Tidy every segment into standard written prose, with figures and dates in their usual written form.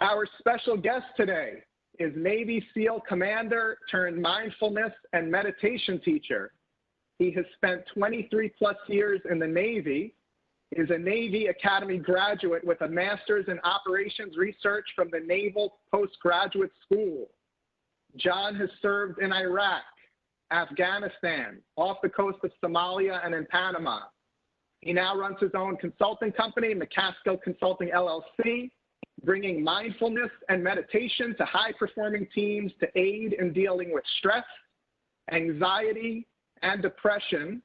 Our special guest today is Navy SEAL Commander turned mindfulness and meditation teacher. He has spent 23 plus years in the Navy, is a Navy Academy graduate with a master's in operations research from the Naval Postgraduate School. Jon has served in Iraq, Afghanistan, off the coast of Somalia, and in Panama. He now runs his own consulting company, Macaskill Consulting LLC, bringing mindfulness and meditation to high-performing teams to aid in dealing with stress, anxiety, and depression,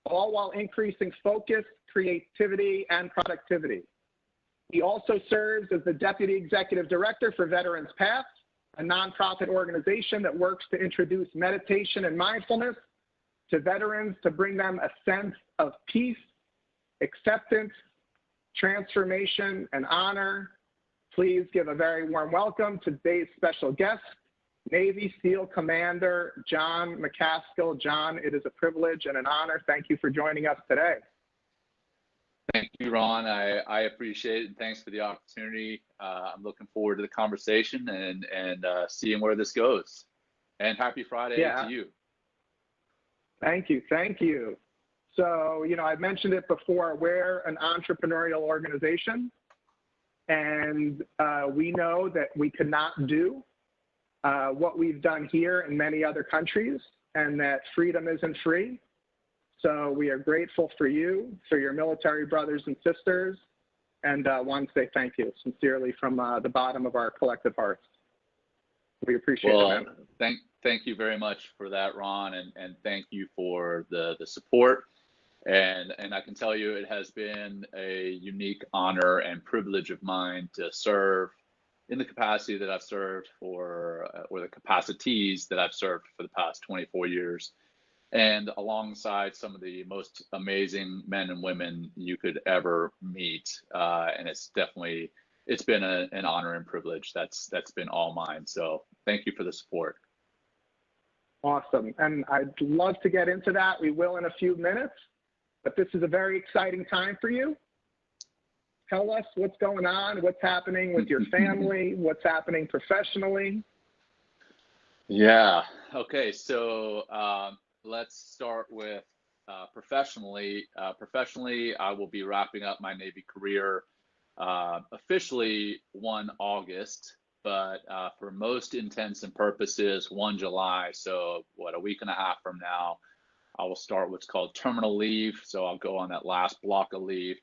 all while increasing focus, creativity, and productivity. He also serves as the Deputy Executive Director for Veterans Path, a nonprofit organization that works to introduce meditation and mindfulness to veterans to bring them a sense of peace, acceptance, transformation, and honor. Please give a very warm welcome to today's special guest, Navy SEAL Commander Jon Macaskill. Jon, it is a privilege and an honor. Thank you for joining us today. Thank you, Ron. I appreciate it, and thanks for the opportunity. I'm looking forward to the conversation and seeing where this goes. And happy Friday to you. Thank you. Thank you. So, I've mentioned it before, we're an entrepreneurial organization, and we know that we could not do what we've done here in many other countries, and that freedom isn't free. So we are grateful for you, for your military brothers and sisters, and want to say thank you sincerely from the bottom of our collective hearts. We appreciate it, man. Thank you very much for that, Ron, and thank you for the support. And I can tell you it has been a unique honor and privilege of mine to serve in the capacity that I've served or the capacities that I've served for the past 24 years. And alongside some of the most amazing men and women you could ever meet. And it's been an honor and privilege. That's been all mine. So thank you for the support. Awesome. And I'd love to get into that. We will in a few minutes, but this is a very exciting time for you. Tell us what's going on, what's happening with your family, what's happening professionally. Yeah. Okay. So, let's start with professionally. Professionally, I will be wrapping up my Navy career officially 1 August, but for most intents and purposes, 1 July. So a week and a half from now, I will start what's called terminal leave. So I'll go on that last block of leave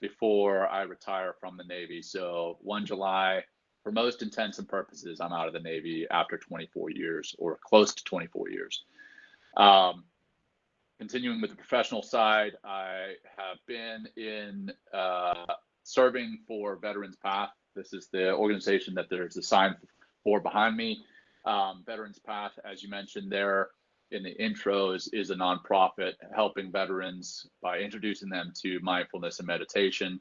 before I retire from the Navy. So 1 July, for most intents and purposes, I'm out of the Navy after 24 years or close to 24 years. Continuing with the professional side, I have been in serving for Veterans Path. This is the organization that there's a sign for behind me. Veterans Path, as you mentioned there in the intro, is a nonprofit helping veterans by introducing them to mindfulness and meditation.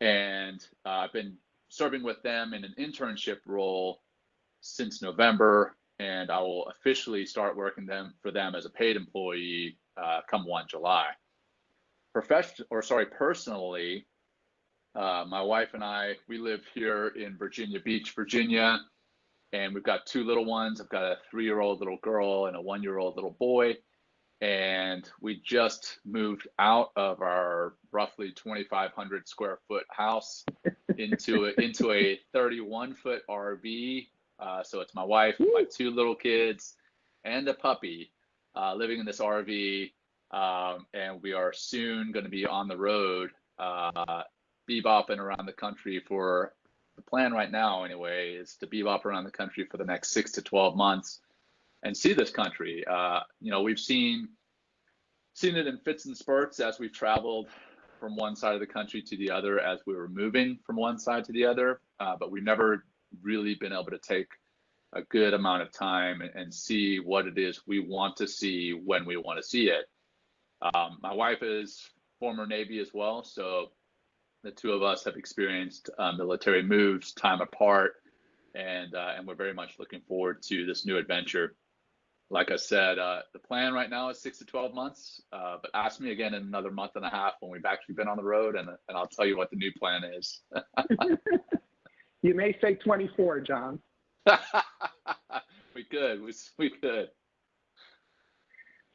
And I've been serving with them in an internship role since November, and I will officially start working for them as a paid employee come 1 July. Personally, my wife and I, we live here in Virginia Beach, Virginia, and we've got 2 little ones. I've got a 3-year-old little girl and a 1-year-old little boy, and we just moved out of our roughly 2,500 square foot house into a 31-foot RV. So it's my wife, my 2 little kids, and a puppy living in this RV, and we are soon going to be on the road, bebopping around the country for the plan right now. Anyway, is to bebop around the country for the next 6 to 12 months and see this country. We've seen it in fits and spurts as we've traveled from one side of the country to the other as we were moving from one side to the other, but we've never really been able to take a good amount of time and see what it is we want to see when we want to see it. My wife is former Navy as well, so the 2 of us have experienced military moves time apart, and we're very much looking forward to this new adventure. Like I said, the plan right now is 6 to 12 months, but ask me again in another month and a half when we've actually been on the road, and I'll tell you what the new plan is. You may say 24, Jon. We could.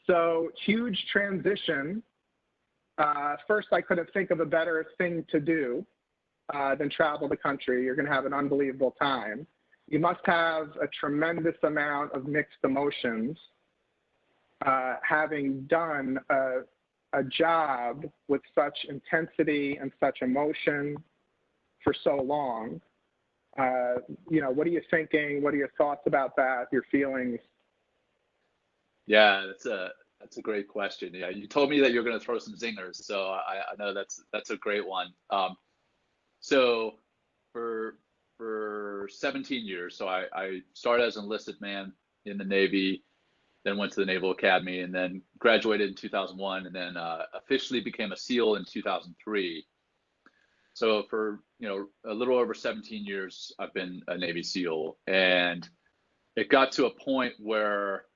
So huge transition. First, I couldn't think of a better thing to do than travel the country. You're going to have an unbelievable time. You must have a tremendous amount of mixed emotions, having done a job with such intensity and such emotion for so long. What are you thinking? What are your thoughts about that? Your feelings? Yeah, that's a great question. Yeah, you told me that you're going to throw some zingers, so I know that's a great one. So for 17 years, so I started as an enlisted man in the Navy, then went to the Naval Academy, and then graduated in 2001, and then officially became a SEAL in 2003. So for a little over 17 years, I've been a Navy SEAL, and it got to a point where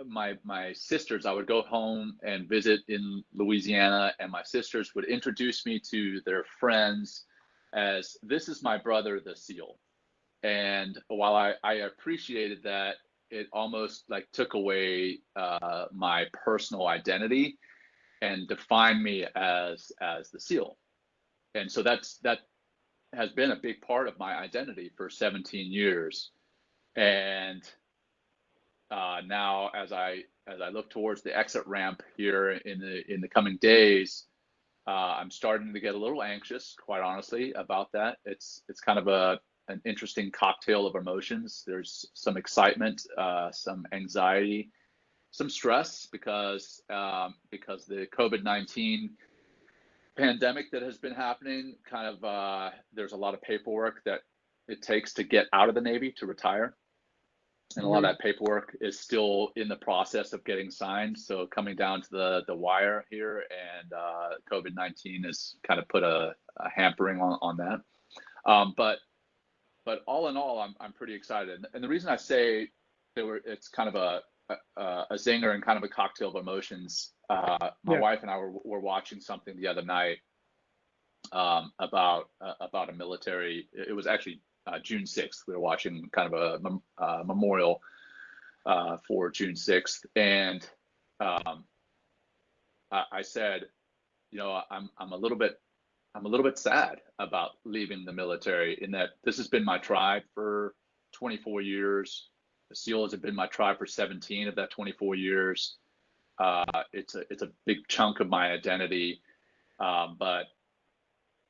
my sisters, I would go home and visit in Louisiana, and my sisters would introduce me to their friends as, this is my brother, the SEAL. And while I appreciated that, it almost like took away my personal identity and defined me as the SEAL. And so that has been a big part of my identity for 17 years. And now as I look towards the exit ramp here in the coming days, I'm starting to get a little anxious, quite honestly, about that. It's kind of an interesting cocktail of emotions. There's some excitement, some anxiety, some stress because the COVID-19 pandemic that has been happening, there's a lot of paperwork that it takes to get out of the Navy, to retire. And a lot of that paperwork is still in the process of getting signed. So coming down to the wire here, and COVID-19 has kind of put a hampering on that. But all in all, I'm pretty excited. And the reason I say it's kind of a zinger and kind of a cocktail of emotions. My wife and I were watching something the other night about a military. It was actually June 6th. We were watching kind of a memorial for June 6th, and I said, I'm a little bit sad about leaving the military, in that this has been my tribe for 24 years. The SEALs have been my tribe for 17 of that 24 years. It's a big chunk of my identity. But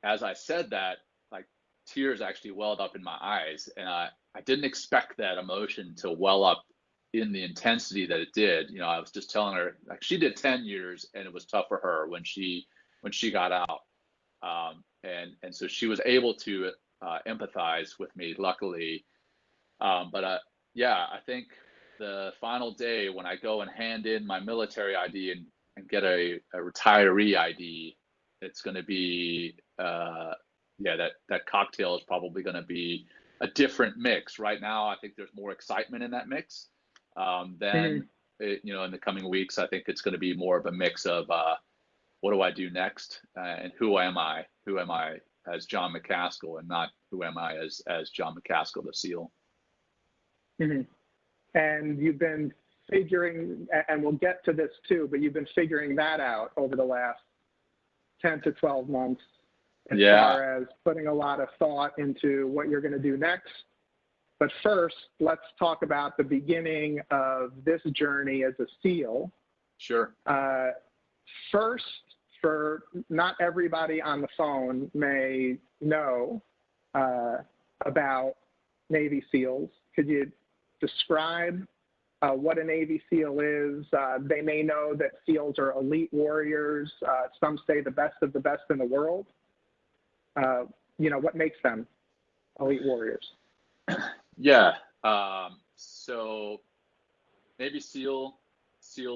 as I said that, like, tears actually welled up in my eyes, and I didn't expect that emotion to well up in the intensity that it did. I was just telling her, like, she did 10 years and it was tough for her when she got out. And so she was able to empathize with me, luckily. But I think the final day when I go and hand in my military ID and get a retiree ID, it's going to be, that cocktail is probably going to be a different mix. Right now, I think there's more excitement in that mix. Then, in the coming weeks, I think it's going to be more of a mix of what do I do next, and who am I? Who am I as Jon Macaskill, and not who am I as Jon Macaskill, the SEAL. Mm-hmm. And you've been figuring, and we'll get to this too, but you've been figuring that out over the last 10 to 12 months as far as putting a lot of thought into what you're going to do next. But first, let's talk about the beginning of this journey as a SEAL. Sure. First, for not everybody on the phone may know about Navy SEALs. Could you describe what a Navy SEAL is? They may know that SEALs are elite warriors. Some say the best of the best in the world. What makes them elite warriors? Yeah. So Navy SEAL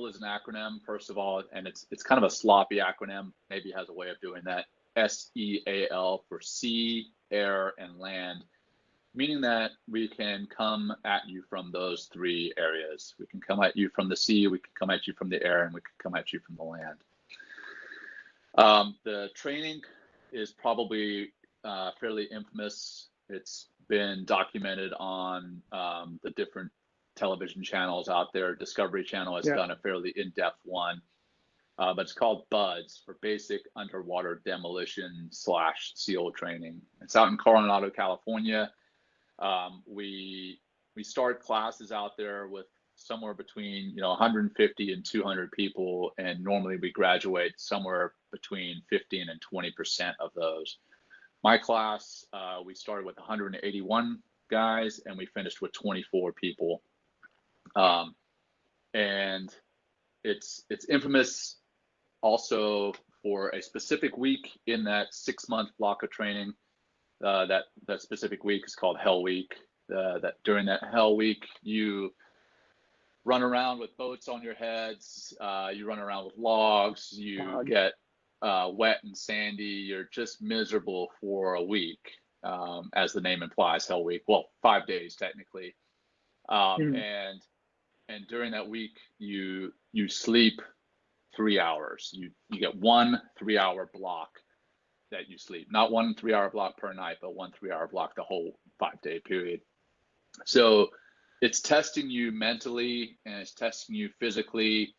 is an acronym, first of all, and it's kind of a sloppy acronym. Navy has a way of doing that. SEAL for sea, air, and land, meaning that we can come at you from those three areas. We can come at you from the sea, we can come at you from the air, and we can come at you from the land. The training is probably fairly infamous. It's been documented on the different television channels out there. Discovery Channel has done a fairly in-depth one, but it's called BUDS, for Basic Underwater Demolition / SEAL Training. It's out in Coronado, California. We start classes out there with somewhere between 150 and 200 people, and normally we graduate somewhere between 15 and 20% of those. My class, we started with 181 guys and we finished with 24 people. And it's infamous also for a specific week in that 6-month block of training. That specific week is called Hell Week. That during that Hell Week, you run around with boats on your heads, you run around with logs, you get wet and sandy, you're just miserable for a week, as the name implies, Hell Week. Well, 5 days technically. And during that week, you sleep 3 hours. You get 1 3-hour block that you sleep. Not 1 3-hour block per night, but 1 3-hour block the whole 5-day period. So it's testing you mentally, and it's testing you physically,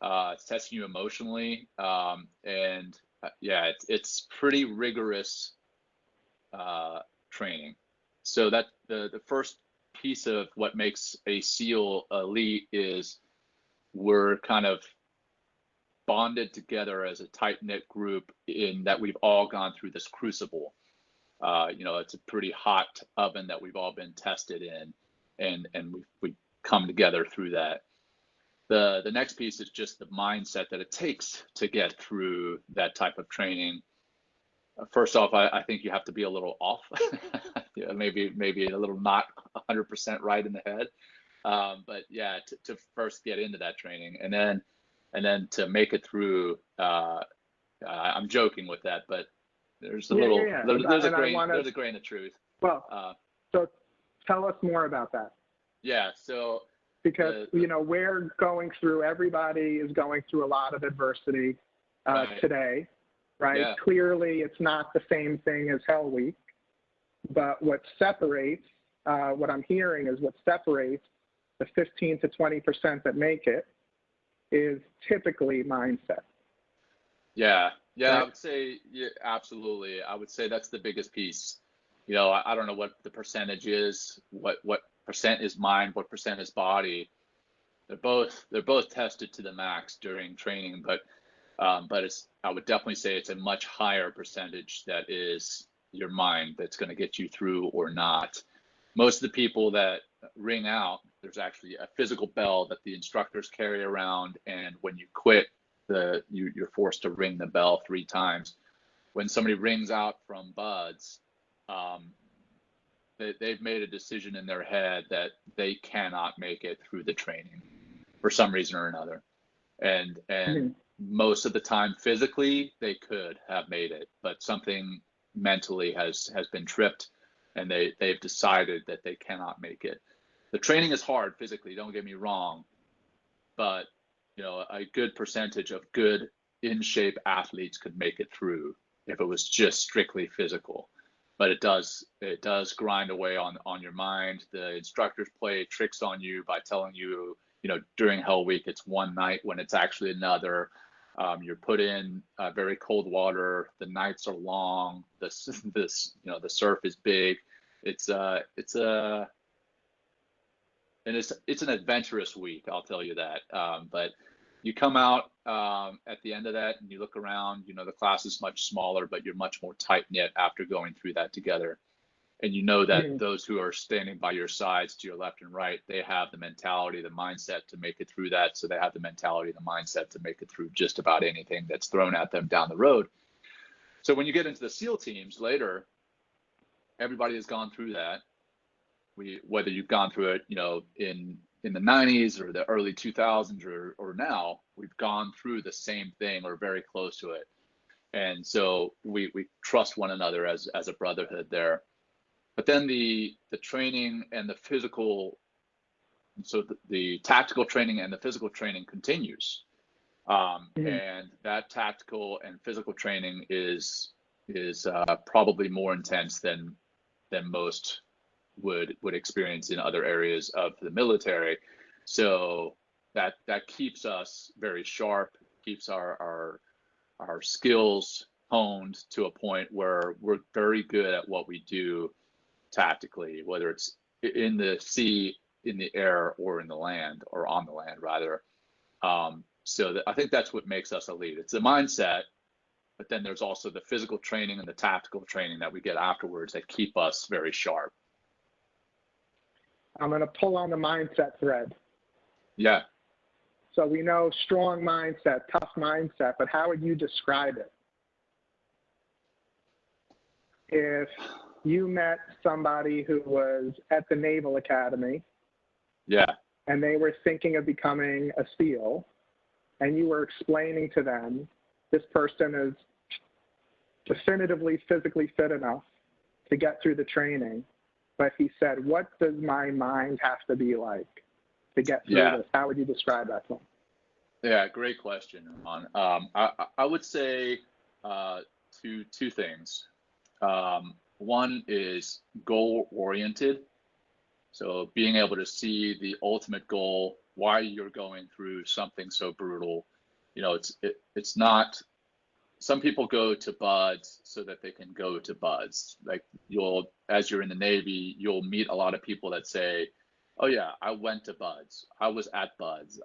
it's testing you emotionally, and it's pretty rigorous training. So that the first piece of what makes a SEAL elite is we're kind of bonded together as a tight-knit group in that we've all gone through this crucible. It's a pretty hot oven that we've all been tested in, and we come together through that. The next piece is just the mindset that it takes to get through that type of training. First off, I think you have to be a little off, maybe a little not 100% right in the head, but yeah, to first get into that training, and then to make it through. I'm joking with that, but there's a little there's a grain of truth. Well, so tell us more about that. Yeah, so because we're going through, everybody is going through a lot of adversity today, right? Yeah. Clearly, it's not the same thing as Hell Week, but what separates, what I'm hearing is what separates the 15 to 20% that make it is typically mindset. Yeah, right? I would say, yeah, absolutely. I would say that's the biggest piece. I don't know what the percentage is, what percent is mind, what percent is body. They're both tested to the max during training, but I would definitely say it's a much higher percentage that is your mind that's going to get you through or not. Most of the people that ring out, there's actually a physical bell that the instructors carry around, and when you quit, you're forced to ring the bell 3 times. When somebody rings out from BUDS, they've made a decision in their head that they cannot make it through the training for some reason or another, and most of the time physically they could have made it, but something mentally has been tripped, and they've decided that they cannot make it. The training is hard physically, don't get me wrong, but a good percentage of good in shape athletes could make it through if it was just strictly physical. But it does grind away on your mind. The instructors play tricks on you by telling you, during Hell Week it's one night when it's actually another. You're put in very cold water. The nights are long. The surf is big. It's an adventurous week, I'll tell you that. But you come out at the end of that and you look around, the class is much smaller, but you're much more tight knit after going through that together. And that those who are standing by your sides to your left and right, they have the mentality, the mindset to make it through that. So they have the mentality, the mindset to make it through just about anything that's thrown at them down the road. So when you get into the SEAL teams later, everybody has gone through that. Whether you've gone through it, in the 90s or the early 2000s or now, we've gone through the same thing or very close to it. And so we trust one another as a brotherhood there. But then the training and the physical, so the tactical training and the physical training continues. And that tactical and physical training is is probably more intense than most would experience in other areas of the military. So that keeps us very sharp, keeps our skills honed to a point where we're very good at what we do tactically, whether it's in the sea, in the air, or in the land, or on the land rather. So I think that's what makes us elite. It's the mindset, but then there's also the physical training and the tactical training that we get afterwards that keep us very sharp. I'm going to pull on the mindset thread. Yeah. So we know strong mindset, tough mindset, but how would you describe it? If you met somebody who was at the Naval Academy, yeah, and they were thinking of becoming a SEAL, and you were explaining to them, this person is definitively physically fit enough to get through the training, but he said, what does my mind have to be like to get through this? How would you describe that to him? Yeah, great question, Ron. I would say two things. One is goal-oriented. So being able to see the ultimate goal, why you're going through something so brutal. You know, it's not, some people go to BUD/S so that they can go to BUD/S. Like as you're in the Navy, you'll meet a lot of people that say, oh yeah, I went to BUD/S. I was at BUD/S.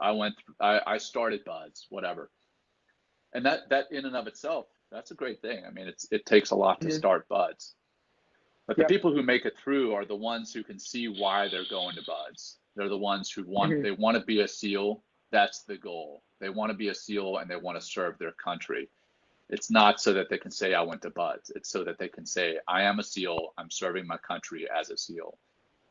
I started BUD/S, whatever. And that in and of itself, that's a great thing. I mean, it takes a lot to start BUD/S. But the people who make it through are the ones who can see why they're going to BUD/S. They're the ones who they want to be a SEAL. That's the goal. They want to be a SEAL and they want to serve their country. It's not so that they can say I went to BUD/S. It's so that they can say I am a SEAL. I'm serving my country as a SEAL.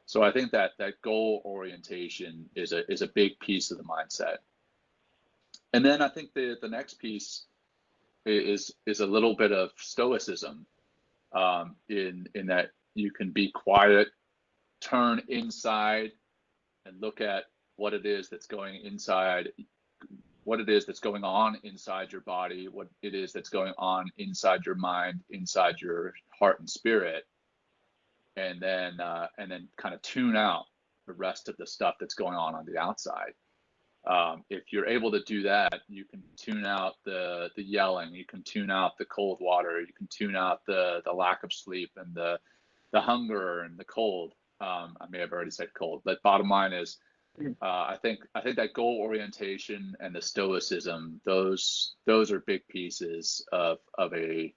So I think that goal orientation is a big piece of the mindset. And then I think the next piece is a little bit of stoicism. In that you can be quiet, turn inside, and look at what it is that's going inside, what it is that's going on inside your body, what it is that's going on inside your mind, inside your heart and spirit, and then kind of tune out the rest of the stuff that's going on the outside. If you're able to do that, you can tune out the yelling, you can tune out the cold water, you can tune out the lack of sleep and the hunger and the cold. I may have already said cold, but bottom line is, I think that goal orientation and the stoicism, those are big pieces of a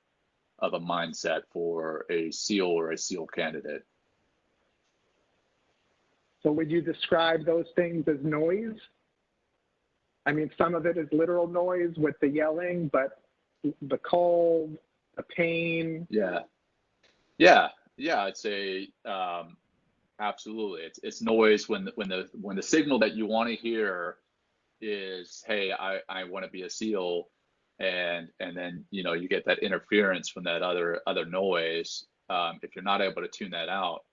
mindset for a SEAL or a SEAL candidate. So would you describe those things as noise? I mean, some of it is literal noise with the yelling, but the cold, the pain. Yeah. I'd say absolutely. It's noise when the signal that you want to hear is, hey, I want to be a SEAL, and then you get that interference from that other noise. If you're not able to tune that out,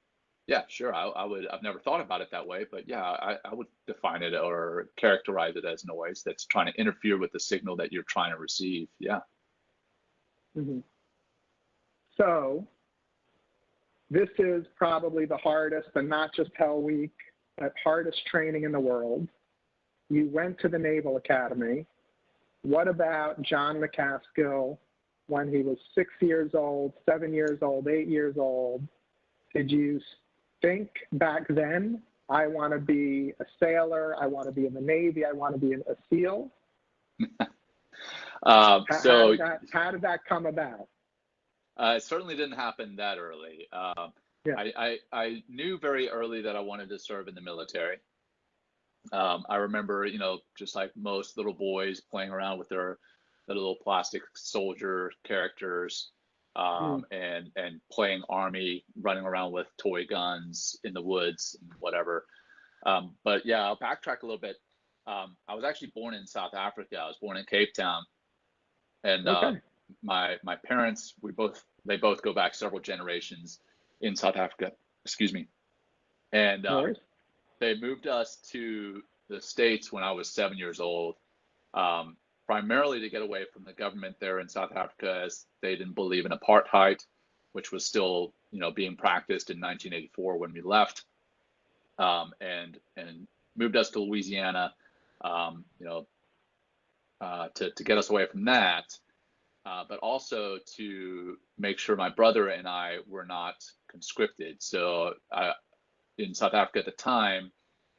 yeah, sure. I've never thought about it that way, but yeah, I would define it or characterize it as noise that's trying to interfere with the signal that you're trying to receive. Yeah. Mm-hmm. So this is probably the hardest, and not just Hell Week, but hardest training in the world. You went to the Naval Academy. What about Jon Macaskill when he was 6 years old, 7 years old, 8 years old? Did you think back then, I want to be a sailor, I want to be in the Navy, I want to be a SEAL? How did that come about? It certainly didn't happen that early. I knew very early that I wanted to serve in the military. I remember, just like most little boys playing around with their little plastic soldier characters, and playing Army, running around with toy guns in the woods and whatever. But yeah, I'll backtrack a little bit. I was actually born in South Africa. I was born in Cape Town, and my parents, they both go back several generations in South Africa. Excuse me. And they moved us to the States when I was 7 years old. primarily to get away from the government there in South Africa, as they didn't believe in apartheid, which was still, being practiced in 1984 when we left, and moved us to Louisiana, to get us away from that, but also to make sure my brother and I were not conscripted. So in South Africa at the time,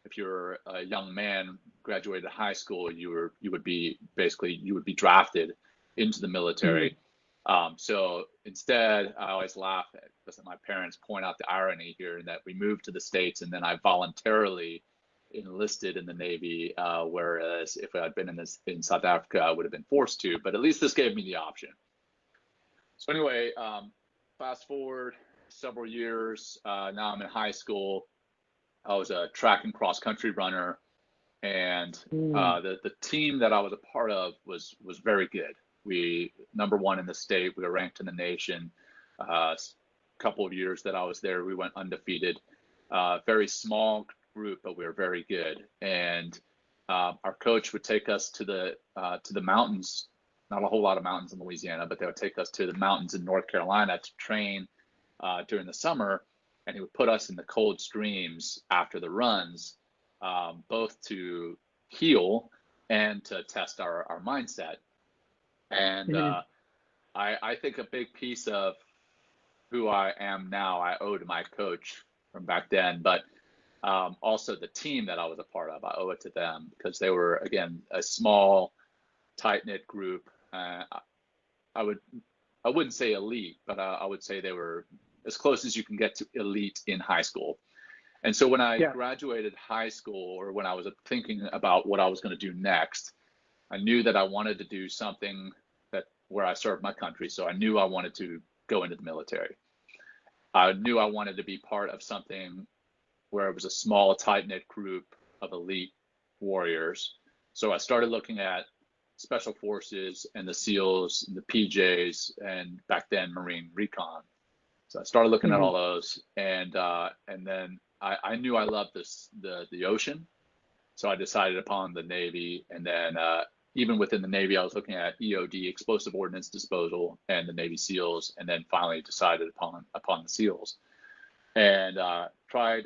if you're a young man, graduated high school, you would be drafted into the military. So instead, I always laugh because my parents point out the irony here, in that we moved to the States and then I voluntarily enlisted in the Navy, whereas if I had been in South Africa, I would have been forced to. But at least this gave me the option. So anyway, fast forward several years. Now I'm in high school. I was a track and cross country runner, and the team that I was a part of was very good. We #1 in the state. We were ranked in the nation. Couple of years that I was there, we went undefeated. Very small group, but we were very good. And our coach would take us to the mountains. Not a whole lot of mountains in Louisiana, but they would take us to the mountains in North Carolina to train during the summer. And he would put us in the cold streams after the runs, both to heal and to test our mindset. And I think a big piece of who I am now, I owe to my coach from back then, but also the team that I was a part of, I owe it to them, because they were, again, a small, tight-knit group. I wouldn't say elite, but I would say they were as close as you can get to elite in high school. And so when I graduated high school, or when I was thinking about what I was going to do next, I knew that I wanted to do something where I served my country. So I knew I wanted to go into the military. I knew I wanted to be part of something where it was a small, tight-knit group of elite warriors. So I started looking at Special Forces and the SEALs and the PJs, and back then Marine Recon. So I started looking at all those, and then I knew I loved the ocean. So I decided upon the Navy, and then even within the Navy, I was looking at EOD, explosive ordnance disposal, and the Navy SEALs, and then finally decided upon the SEALs. And tried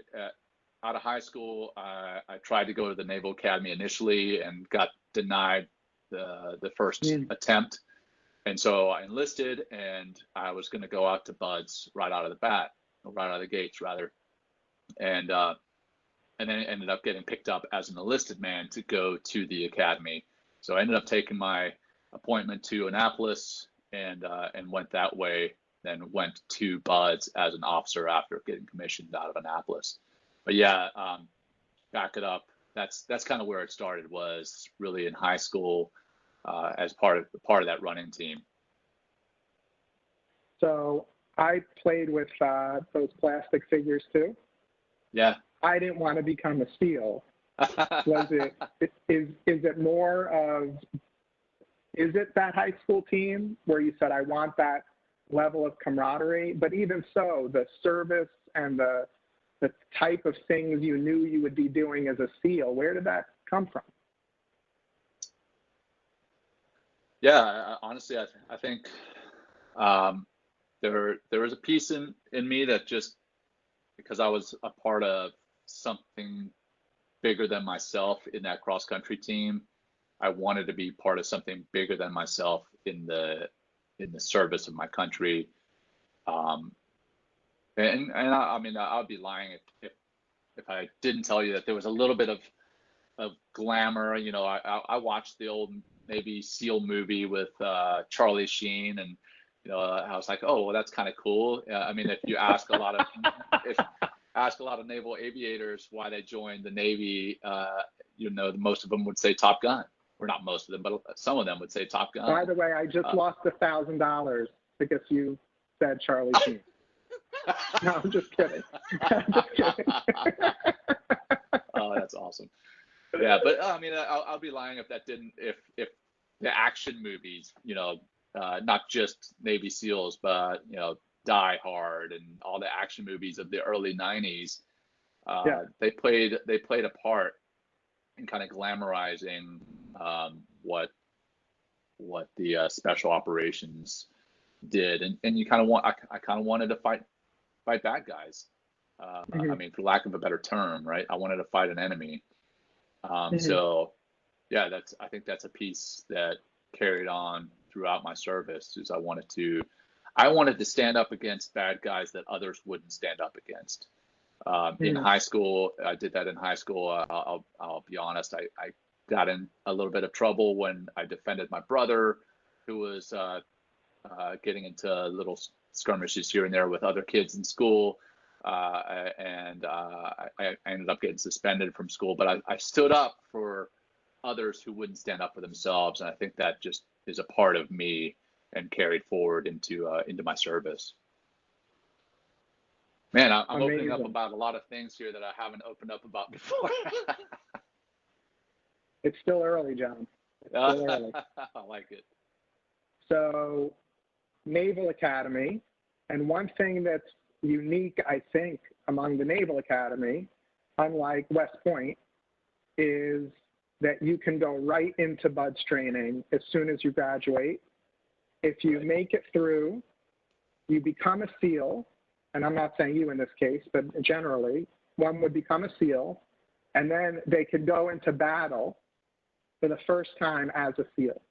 out of high school, I tried to go to the Naval Academy initially and got denied the first attempt. And so I enlisted, and I was going to go out to BUD/S right out of the gates rather. And then ended up getting picked up as an enlisted man to go to the academy. So I ended up taking my appointment to Annapolis and went that way, then went to BUD/S as an officer after getting commissioned out of Annapolis. But yeah, back it up. That's kind of where it started, was really in high school as part of that running team. So I played with those plastic figures too. Yeah. I didn't want to become a SEAL. Is it more of, is it that high school team where you said, I want that level of camaraderie? But even so, the service and the type of things you knew you would be doing as a SEAL, where did that come from? Yeah, honestly, I think there was a piece in me that, just because I was a part of something bigger than myself in that cross country team, I wanted to be part of something bigger than myself in the service of my country. And I mean, I'd be lying if I didn't tell you that there was a little bit of glamour. I watched the old Navy SEAL movie with Charlie Sheen, and I was like, oh, well, that's kind of cool. I mean, if you ask a lot of naval aviators why they joined the Navy, most of them would say Top Gun. Or not most of them, but some of them would say Top Gun. By the way, I just lost $1,000 because you said Charlie Sheen. No, I'm just kidding. I'm just kidding. Oh, that's awesome. Yeah, but I mean, I'll be lying if the action movies, not just Navy SEALs, but Die Hard and all the action movies of the early 90s, they played a part in kind of glamorizing what the special operations did, and you kind of I kind of wanted to fight bad guys. I mean, for lack of a better term, right? I wanted to fight an enemy. So yeah, I think that's a piece that carried on throughout my service. Is I wanted to stand up against bad guys that others wouldn't stand up against. In high school, I did that in high school. I'll be honest, I got in a little bit of trouble when I defended my brother, who was getting into little skirmishes here and there with other kids in school. And I ended up getting suspended from school, but I stood up for others who wouldn't stand up for themselves. And I think that just is a part of me and carried forward into my service. Man, I'm opening up about a lot of things here that I haven't opened up about before. It's still early, Jon. It's still early. I like it. So, Naval Academy, and one thing that's unique, I think, among the Naval Academy, unlike West Point, is that you can go right into BUDS training as soon as you graduate. If you make it through, you become a SEAL, and I'm not saying you in this case, but generally, one would become a SEAL, and then they could go into battle for the first time as a SEAL.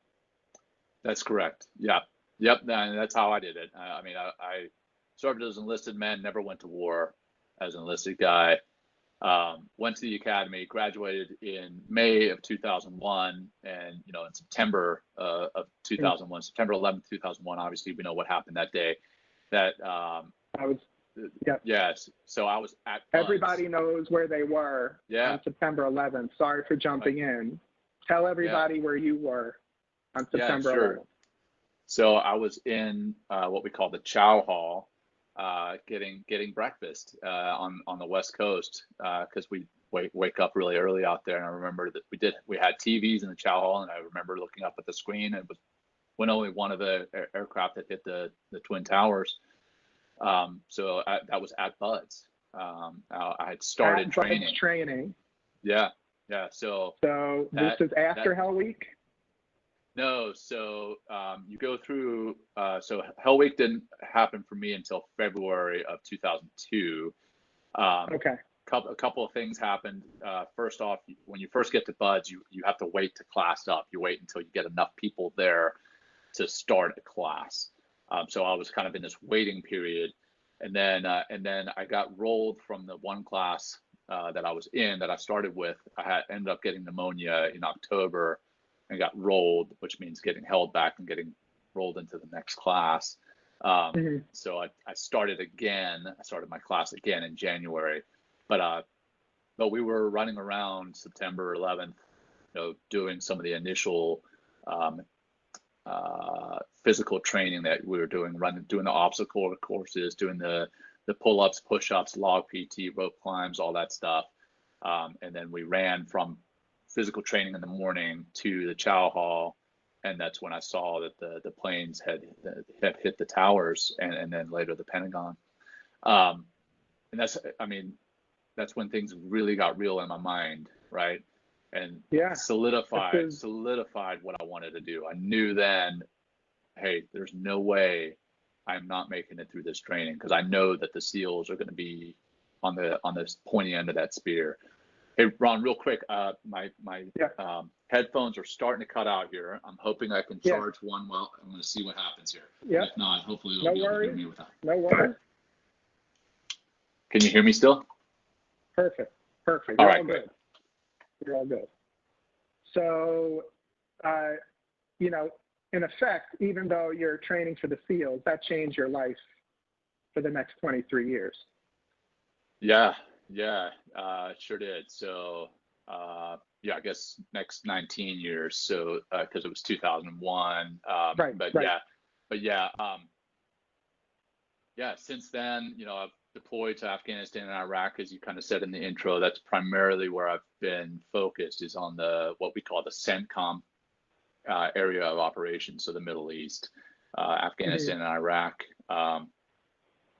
That's correct. Yeah. Yep. That's how I did it. I mean, I served as an enlisted man, never went to war as an enlisted guy. Went to the academy, graduated in May of 2001, and in September of 2001, September 11th, 2001. Obviously, we know what happened that day. That I was. Yep. Yes. So I was at. Everybody knows where they were on September 11th. Sorry for jumping in. Tell everybody where you were on September 11th. So I was in what we call the Chow Hall, getting breakfast on the West Coast because we wake up really early out there. And I remember that we had TVs in the Chow Hall, and I remember looking up at the screen. And it was when only one of the aircraft that hit the Twin Towers. So that was at BUDS. I had started at training. BUDS training. Yeah. So this is after Hell Week? No, so you go through, so Hell Week didn't happen for me until February of 2002. Okay. A couple of things happened. First off, when you first get to BUDS, you have to wait to class up. You wait until you get enough people there to start a class. So I was kind of in this waiting period. And then I got rolled from the one class that I was in, that I started with. I ended up getting pneumonia in October and got rolled, which means getting held back and getting rolled into the next class. So I started my class again in January, but we were running around September 11th, doing some of the initial physical training that we were doing the obstacle courses, doing the pull-ups, push-ups, log PT, rope climbs, all that stuff. And then we ran from physical training in the morning to the Chow Hall, and that's when I saw that the planes had hit the towers, and then later the Pentagon. And that's when things really got real in my mind, right? And solidified what I wanted to do. I knew then, hey, there's no way I'm not making it through this training, because I know that the SEALs are going to be on this pointy end of that spear. Hey, Ron, real quick, my headphones are starting to cut out here. I'm hoping I can charge one. Well, I'm going to see what happens here. Yeah. If not, hopefully it'll be able to hear me without. No worries. Can you hear me still? Perfect. All You're right, all great. good. You're all good. So, in effect, even though you're training for the SEALs, that changed your life for the next 23 years. Yeah, it sure did. So, I guess next 19 years. So, because it was 2001. Right. Since then, I've deployed to Afghanistan and Iraq, as you kind of said in the intro. That's primarily where I've been focused, is on what we call the CENTCOM area of operations, so the Middle East, Afghanistan and Iraq.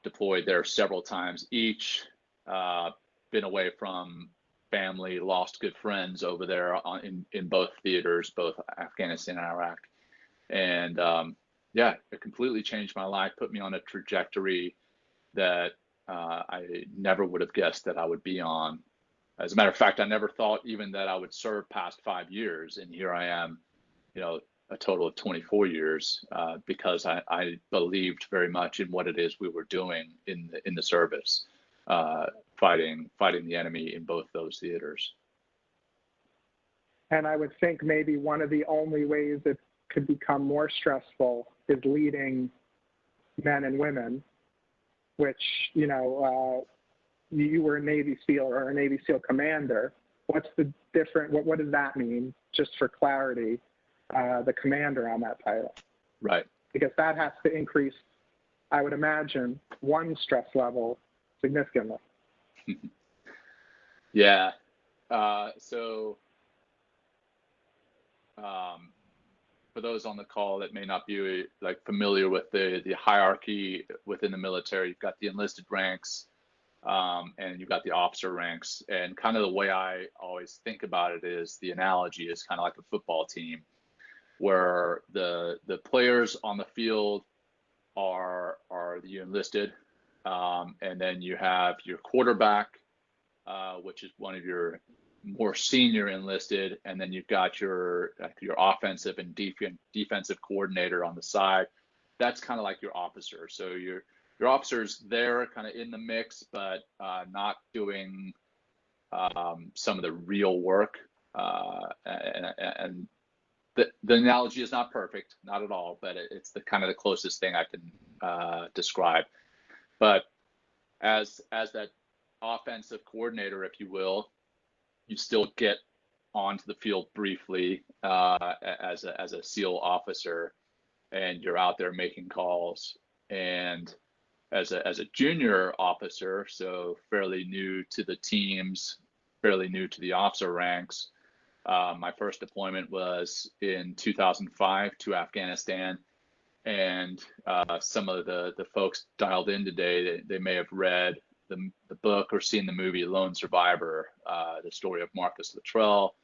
Deployed there several times each. Been away from family, lost good friends over there in both theaters, both Afghanistan and Iraq. And yeah, it completely changed my life, put me on a trajectory that I never would have guessed that I would be on. As a matter of fact, I never thought even that I would serve past 5 years, and here I am, a total of 24 years, because I believed very much in what it is we were doing in the service, fighting the enemy in both those theaters. And I would think maybe one of the only ways it could become more stressful is leading men and women, which, you were a Navy SEAL or a Navy SEAL commander. What's the different, what does that mean, just for clarity, the commander on that title? Right. Because that has to increase, I would imagine, one stress level significantly. Yeah. For those on the call that may not be familiar with the hierarchy within the military, you've got the enlisted ranks, and you've got the officer ranks. And kind of the way I always think about it is, the analogy is kind of like a football team, where the players on the field are the enlisted, and then you have your quarterback, which is one of your more senior enlisted, and then you've got your offensive and defensive coordinator on the side. That's kind of like your officer. So your officers there kind of in the mix, but not doing some of the real work. And the analogy is not perfect, not at all, but it's the kind of the closest thing I can describe. But as that offensive coordinator, if you will, you still get onto the field briefly as a SEAL officer, and you're out there making calls. And as a junior officer, so fairly new to the teams, fairly new to the officer ranks, my first deployment was in 2005 to Afghanistan. And some of the folks dialed in today, they may have read the book or seen the movie Lone Survivor, the story of Marcus Luttrell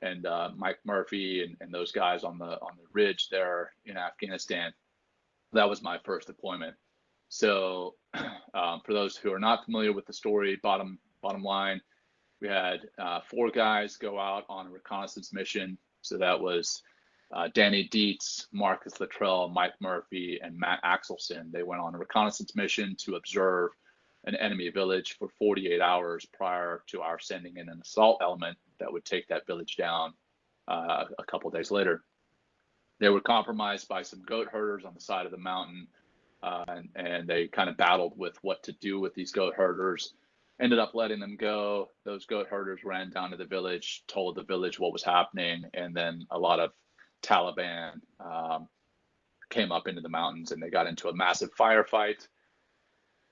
and Mike Murphy and those guys on the ridge there in Afghanistan. That was my first deployment. So for those who are not familiar with the story, bottom line, we had 4 guys go out on a reconnaissance mission. So that was Danny Dietz, Marcus Luttrell, Mike Murphy, and Matt Axelson. They went on a reconnaissance mission to observe an enemy village for 48 hours prior to our sending in an assault element that would take that village down a couple days later. They were compromised by some goat herders on the side of the mountain, and they kind of battled with what to do with these goat herders. Ended up letting them go. Those goat herders ran down to the village, told the village what was happening, and then a lot of Taliban came up into the mountains, and they got into a massive firefight,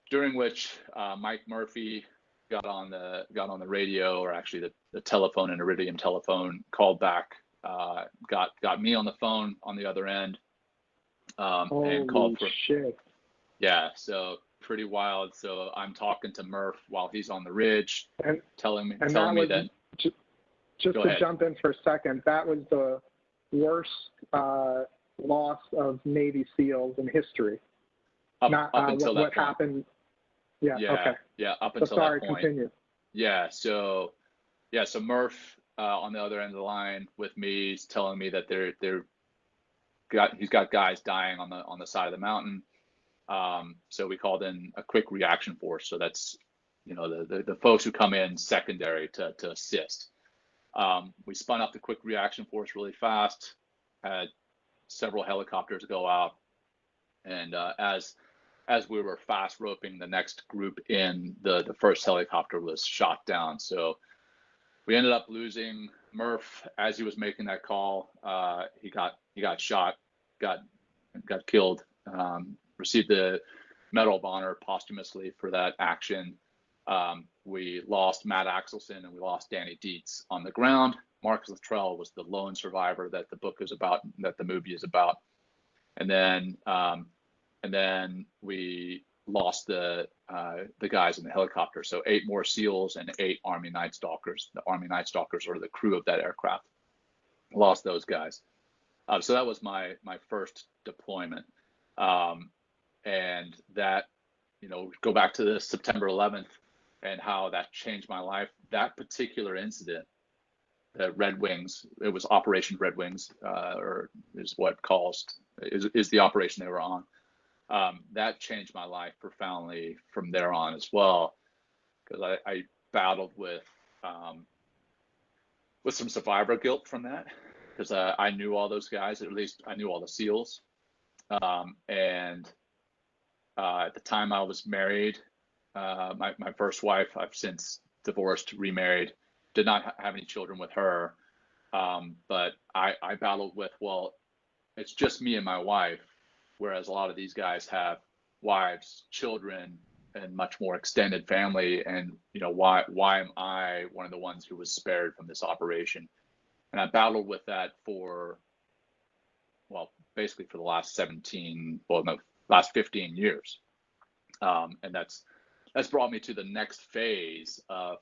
during which Mike Murphy got on the radio, or actually the telephone, an Iridium telephone, called back, got me on the phone on the other end, and called for shit. Yeah, so pretty wild. So I'm talking to Murph while he's on the ridge, telling me that. Just to jump in for a second, that was the worst loss of Navy SEALs in history. Up until that point. Happened. Yeah. Okay. Yeah. Up until that point. Sorry. Continue. Yeah. So Murph on the other end of the line with me is telling me that he's got guys dying on the side of the mountain. So we called in a quick reaction force. So that's the folks who come in secondary to assist. We spun up the quick reaction force really fast. Had several helicopters go out, and as we were fast roping the next group in, the first helicopter was shot down. So we ended up losing Murph as he was making that call. He got shot, got killed. Received the Medal of Honor posthumously for that action. We lost Matt Axelson and we lost Danny Dietz on the ground. Marcus Luttrell was the lone survivor that the book is about, that the movie is about. And then we lost the guys in the helicopter. So 8 more SEALs and 8 Army Night Stalkers. The Army Night Stalkers are the crew of that aircraft. Lost those guys. So that was my first deployment. And that, go back to the September 11th and how that changed my life. That particular incident, the Red Wings, it was Operation Red Wings, or is the operation they were on. That changed my life profoundly from there on as well, because I battled with some survivor guilt from that, because I knew all those guys, at least I knew all the SEALs. And at the time I was married, my first wife, I've since divorced, remarried, did not have any children with her. But I battled with, well, it's just me and my wife, whereas a lot of these guys have wives, children, and much more extended family. And, why am I one of the ones who was spared from this operation? And I battled with that basically for the last 15 years. And that's brought me to the next phase of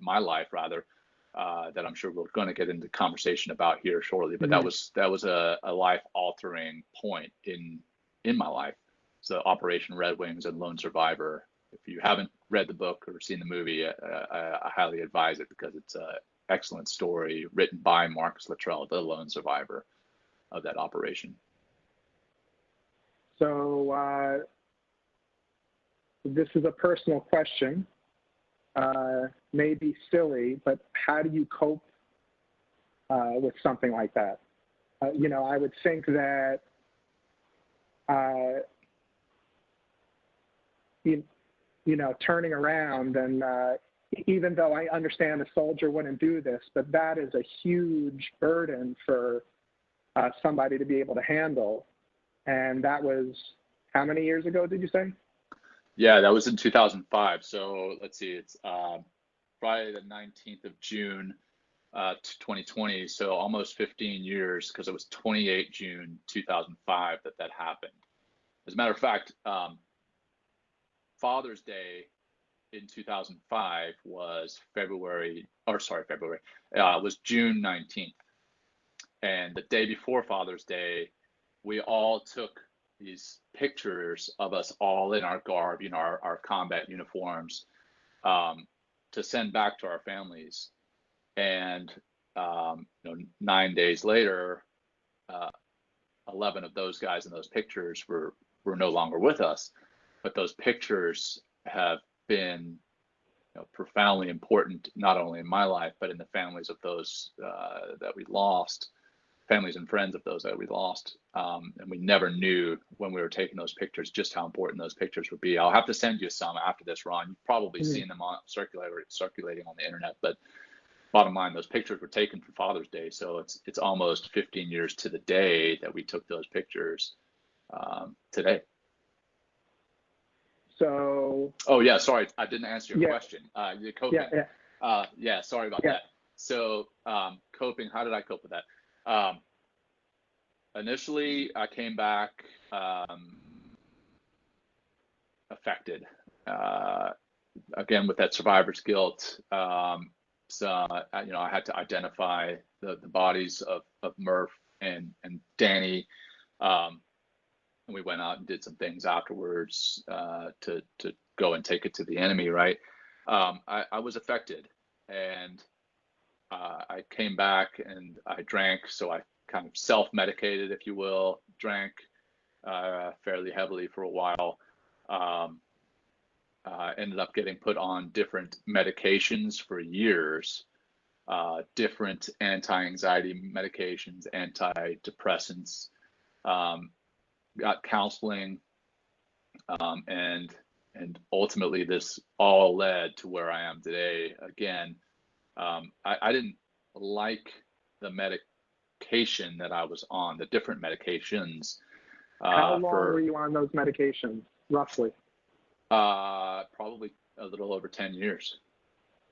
my life, that I'm sure we're going to get into conversation about here shortly. But that was a life-altering point in my life. So Operation Red Wings and Lone Survivor. If you haven't read the book or seen the movie, I highly advise it, because it's an excellent story written by Marcus Luttrell, the lone survivor of that operation. So this is a personal question, maybe silly, but how do you cope with something like that? I would think that turning around, and even though I understand a soldier wouldn't do this, but that is a huge burden for somebody to be able to handle. And that was how many years ago, did you say? Yeah, that was in 2005. So let's see, it's Friday the 19th of June, 2020. So almost 15 years, because it was 28 June 2005 that happened. As a matter of fact, Father's Day in 2005 was was June 19th. And the day before Father's Day, we all took these pictures of us all in our garb, our combat uniforms, to send back to our families. And 9 days later, 11 of those guys in those pictures were no longer with us. But those pictures have been profoundly important, not only in my life, but in the families of those that we lost, families and friends of those that we lost. And we never knew when we were taking those pictures just how important those pictures would be. I'll have to send you some after this, Ron. You've probably seen them circulating on the internet. But bottom line, those pictures were taken for Father's Day. So it's almost 15 years to the day that we took those pictures today. So. Oh yeah, sorry, I didn't answer your question. The coping. Sorry about that. So coping. How did I cope with that? Initially, I came back affected. Again, with that survivor's guilt. So I had to identify the bodies of Murph and Danny. And we went out and did some things afterwards to go and take it to the enemy, right? I was affected, and I came back and I drank. So I kind of self-medicated, if you will, drank fairly heavily for a while. Ended up getting put on different medications for years, different anti-anxiety medications, antidepressants. Got counseling, and ultimately this all led to where I am today. Again, I didn't like the medication that I was on, the different medications. How long were you on those medications, roughly? Probably a little over 10 years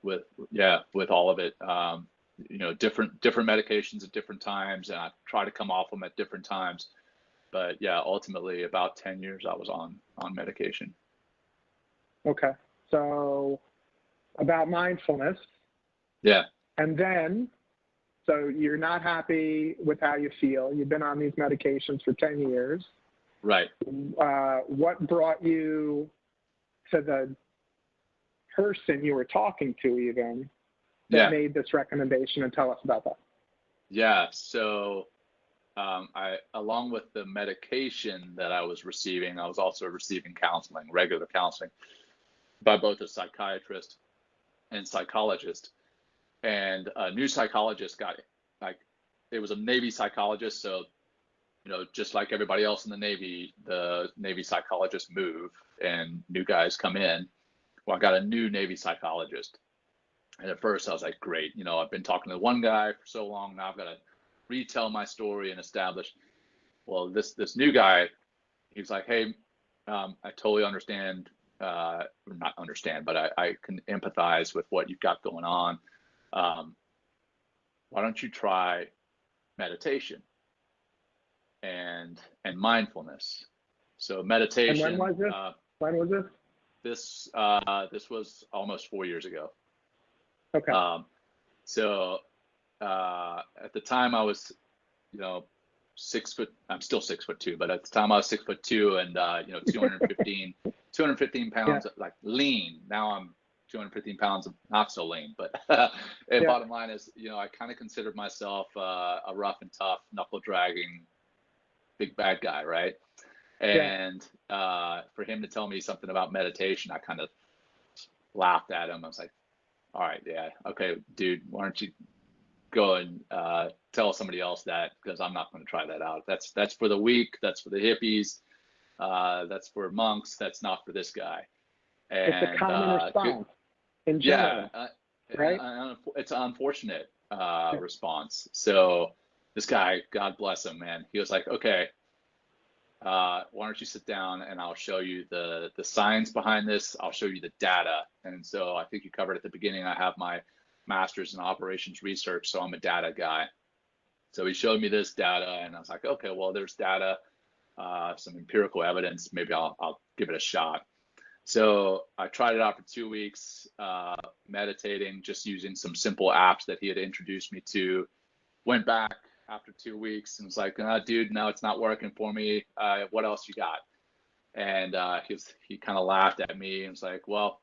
with all of it. Different medications at different times, and I try to come off them at different times. But yeah, ultimately about 10 years I was on medication. Okay. So about mindfulness. Yeah. And then So you're not happy with how you feel. You've been on these medications for 10 years. Right. What brought you to the person you were talking to even that made this recommendation, and tell us about that? Yeah. So along with the medication that I was receiving, I was also receiving counseling, regular counseling by both a psychiatrist and psychologist. And a new psychologist it was a Navy psychologist. So, just like everybody else in the Navy psychologists move and new guys come in. Well, I got a new Navy psychologist. And at first I was like, great, I've been talking to one guy for so long, now I've got to retell my story and establish. Well, this new guy, he was like, hey, I totally understand, not understand, but I can empathize with what you've got going on. Why don't you try meditation and mindfulness? So meditation. And when was this? When was this? This was almost 4 years ago. Okay. So at the time I was, 6 foot. I'm still 6'2", but at the time I was 6'2", and 215 pounds, like lean. Now I'm 215 pounds, not so lean. But bottom line is, I kind of considered myself a rough and tough, knuckle dragging, big bad guy, right? And for him to tell me something about meditation, I kind of laughed at him. I was like, all right, yeah, okay, dude, why don't you go and tell somebody else that, because I'm not going to try that out. That's for the weak, that's for the hippies, that's for monks, that's not for this guy. And it's a common response in general, right? It's an unfortunate response. So this guy, God bless him, man, he was like, okay, why don't you sit down and I'll show you the science behind this. I'll show you the data. And so I think you covered at the beginning, I have my master's in operations research, so I'm a data guy. So he showed me this data, and I was like, okay, well, there's data, some empirical evidence. Maybe I'll give it a shot. So I tried it out for 2 weeks, meditating, just using some simple apps that he had introduced me to. Went back after 2 weeks and was like, dude, no, it's not working for me. What else you got? And he kind of laughed at me and was like, well,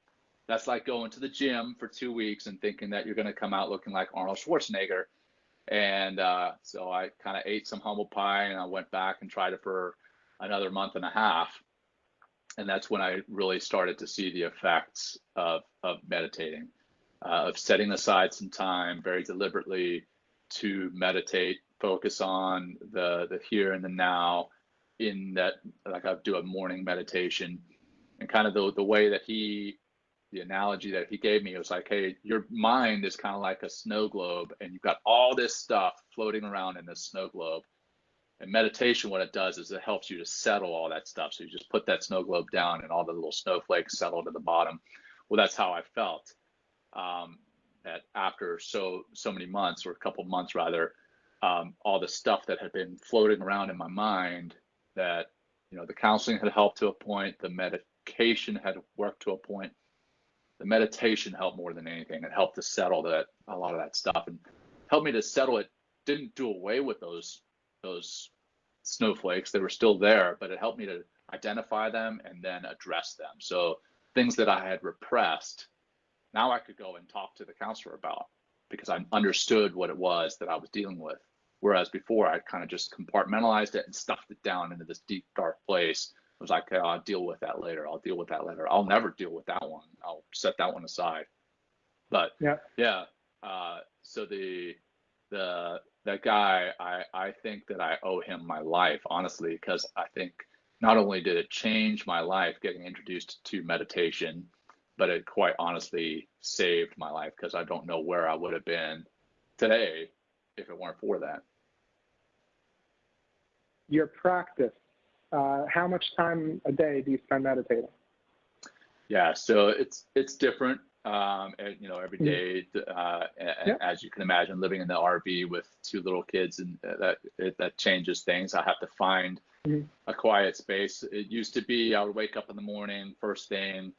that's like going to the gym for 2 weeks and thinking that you're going to come out looking like Arnold Schwarzenegger. And so I kind of ate some humble pie, and I went back and tried it for another month and a half. And that's when I really started to see the effects of meditating, of setting aside some time very deliberately to meditate, focus on the here and the now, in that, like, I do a morning meditation. And kind of the way that the analogy that he gave me was like, hey, your mind is kind of like a snow globe, and you've got all this stuff floating around in this snow globe. And meditation, what it does is it helps you to settle all that stuff. So you just put that snow globe down and all the little snowflakes settle to the bottom. Well, that's how I felt, that after so many months, or a couple months rather, all the stuff that had been floating around in my mind, that, the counseling had helped to a point, the medication had worked to a point. The meditation helped more than anything. It helped to settle a lot of that stuff, and helped me to settle it. Didn't do away with those snowflakes. They were still there, but it helped me to identify them and then address them. So things that I had repressed, now I could go and talk to the counselor about, because I understood what it was that I was dealing with. Whereas before, I kind of just compartmentalized it and stuffed it down into this deep, dark place. I was like, oh, I'll deal with that later. I'll never deal with that one. I'll set that one aside. But so that guy, I think that I owe him my life, honestly, because I think not only did it change my life getting introduced to meditation, but it quite honestly saved my life, because I don't know where I would have been today if it weren't for that. Your practice, how much time a day do you spend meditating? Yeah, so it's different. Every day, as you can imagine, living in the RV with 2 little kids, and that changes things. I have to find a quiet space. It used to be I would wake up in the morning, first thing,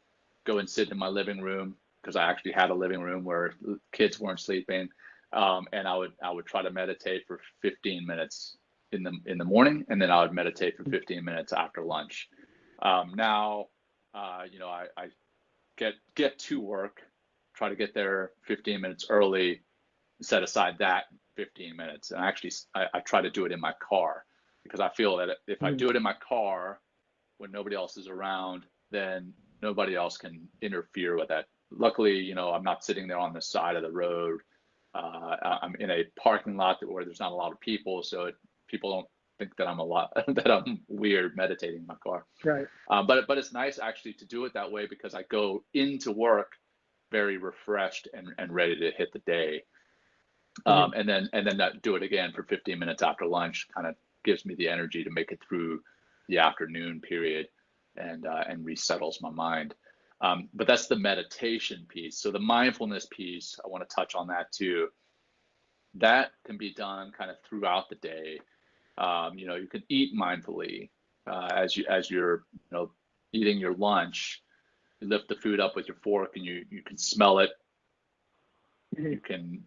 go and sit in my living room, because I actually had a living room where kids weren't sleeping. And I would try to meditate for 15 minutes in the morning, and then I would meditate for 15 minutes after lunch. Now, I get to work, try to get there 15 minutes early, set aside that 15 minutes, and actually I try to do it in my car, because I feel that if I do it in my car when nobody else is around, then nobody else can interfere with that. Luckily, I'm not sitting there on the side of the road. I'm in a parking lot where there's not a lot of people, so people don't think that I'm weird meditating in my car. Right. But it's nice actually to do it that way, because I go into work very refreshed and ready to hit the day. And then do it again for 15 minutes after lunch kind of gives me the energy to make it through the afternoon period and resettles my mind. But that's the meditation piece. So the mindfulness piece, I want to touch on that too. That can be done kind of throughout the day. You can eat mindfully as you're eating your lunch. You lift the food up with your fork, and you can smell it. You can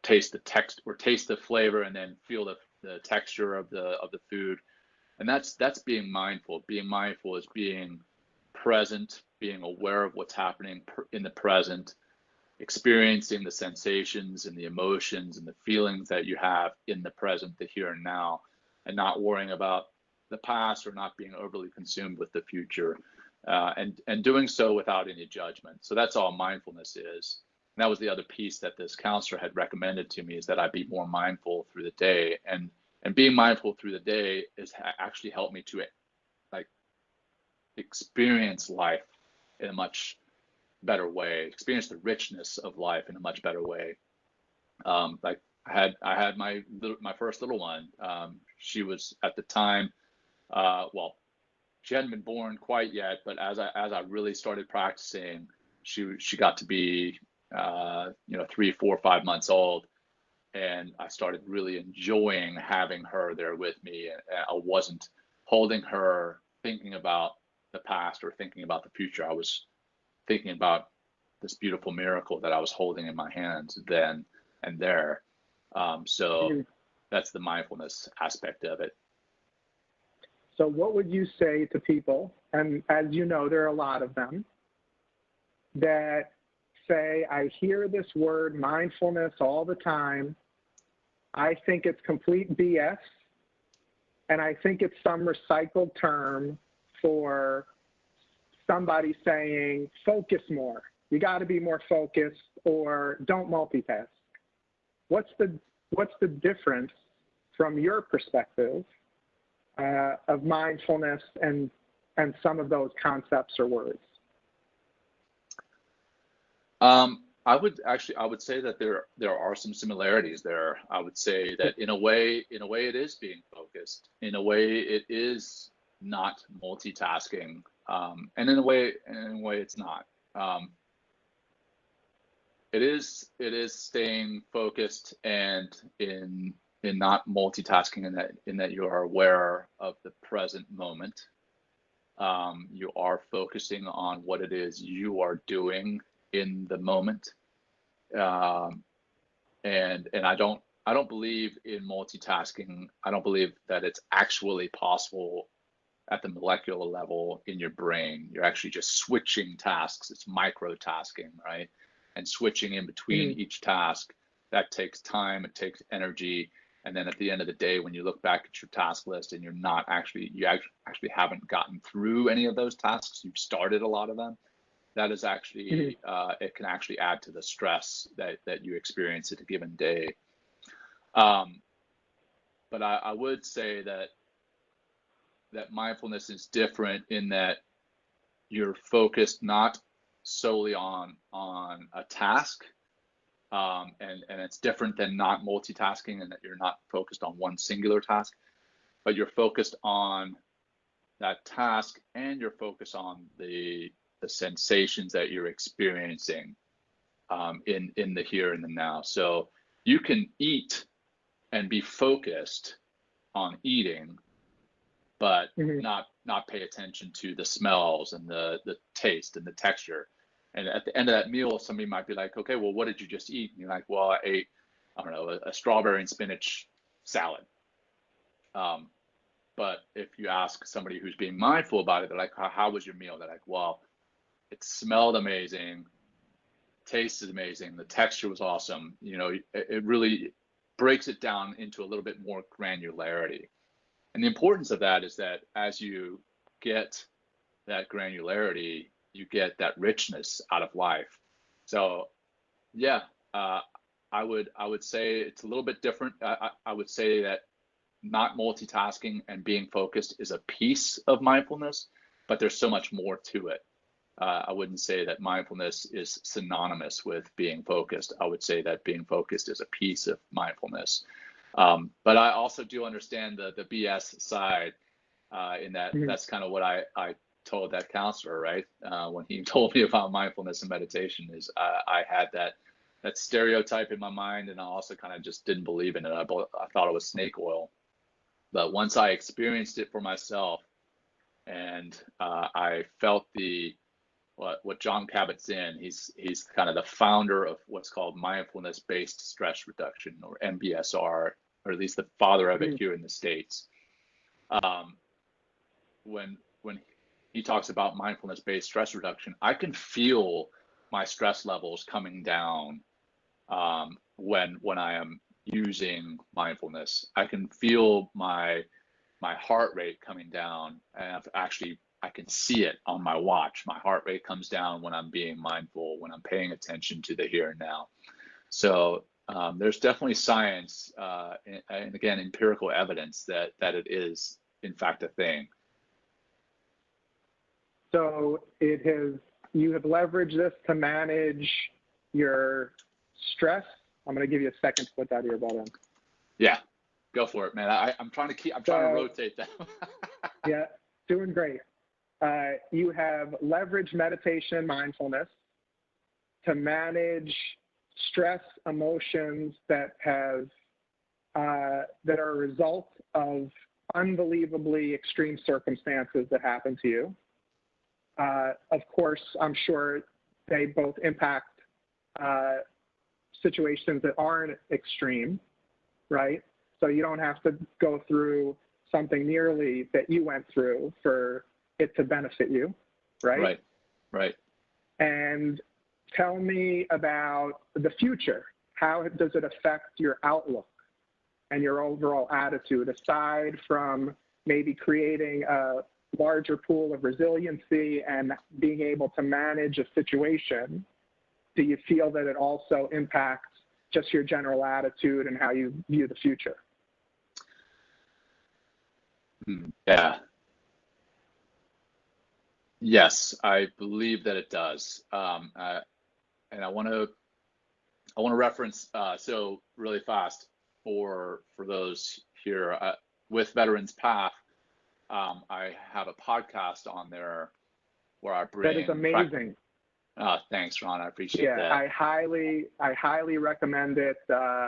taste the text or taste the flavor, and then feel the texture of the food. And that's being mindful. Being mindful is being present, being aware of what's happening in the present, experiencing the sensations and the emotions and the feelings that you have in the present, the here and now, and not worrying about the past or not being overly consumed with the future, and doing so without any judgment. So that's all mindfulness is. And that was the other piece that this counselor had recommended to me, is that I be more mindful through the day. And being mindful through the day is actually helped me to experience life in a much better way, experience the richness of life in a much better way. Like I had my first little one. She was at the time, she hadn't been born quite yet, but as I really started practicing, she got to be 3, 4, 5 months old, and I started really enjoying having her there with me. I wasn't holding her thinking about the past or thinking about the future. I was thinking about this beautiful miracle that I was holding in my hands then and there. So that's the mindfulness aspect of it. So what would you say to people, and as you know, there are a lot of them, that say, I hear this word mindfulness all the time. I think it's complete BS, and I think it's some recycled term for somebody saying, focus more. You got to be more focused, or don't multitask. What's the difference from your perspective of mindfulness and some of those concepts or words? I would say that there are some similarities there. I would say that in a way it is being focused. In a way it is not multitasking. And in a way it's not. It is staying focused and in not multitasking, in that you are aware of the present moment. You are focusing on what it is you are doing in the moment. And I don't believe in multitasking. I don't believe that it's actually possible at the molecular level in your brain. You're actually just switching tasks. It's microtasking, right? And switching in between each task, that takes time, it takes energy. And then at the end of the day, when you look back at your task list and you actually haven't gotten through any of those tasks, you've started a lot of them, that is actually, it can actually add to the stress that you experience at a given day. But I would say that mindfulness is different in that you're focused not solely on a task, and it's different than not multitasking, in that you're not focused on one singular task, but you're focused on that task, and you're focused on the sensations that you're experiencing in the here and the now. So you can eat and be focused on eating, but not pay attention to the smells and the taste and the texture. And at the end of that meal, somebody might be like, okay, well, what did you just eat? And you're like, well, I ate I don't know, a strawberry and spinach salad. But if you ask somebody who's being mindful about it, they're like, how was your meal? They're like, well, it smelled amazing, tasted amazing, the texture was awesome. You know, it really breaks it down into a little bit more granularity. And the importance of that is that as you get that granularity, you get that richness out of life. So yeah, I would say it's a little bit different. I would say that not multitasking and being focused is a piece of mindfulness, but there's so much more to it. I wouldn't say that mindfulness is synonymous with being focused. I would say that being focused is a piece of mindfulness. But I also do understand the BS side, in that that's kind of what I told that counselor, right? When he told me about mindfulness and meditation, is I had that stereotype in my mind, and I also kind of just didn't believe in it. I thought it was snake oil. But once I experienced it for myself, and I felt what Jon Kabat-Zinn, he's kind of the founder of what's called mindfulness-based stress reduction, or MBSR, or at least the father of it here in the States. When he talks about mindfulness-based stress reduction, I can feel my stress levels coming down when I am using mindfulness. I can feel my heart rate coming down, and I can see it on my watch. My heart rate comes down when I'm being mindful, when I'm paying attention to the here and now. So there's definitely science and again, empirical evidence that it is in fact a thing. So you have leveraged this to manage your stress. I'm going to give you a second to put that earbud in. Yeah, go for it, man. I'm trying to rotate that. Yeah, doing great. You have leveraged meditation and mindfulness to manage stress, emotions that are a result of unbelievably extreme circumstances that happen to you. Of course, I'm sure they both impact situations that aren't extreme, right? So you don't have to go through something nearly that you went through for it to benefit you, right? Right. And tell me about the future. How does it affect your outlook and your overall attitude, aside from maybe creating a larger pool of resiliency and being able to manage a situation? Do you feel that it also impacts just your general attitude and how you view the future? Yeah. Yes, I believe that it does. And I want to reference so really fast for those here with Veterans Path. I have a podcast on there where I bring. That is amazing. Thanks, Ron. I appreciate that. Yeah, I highly recommend it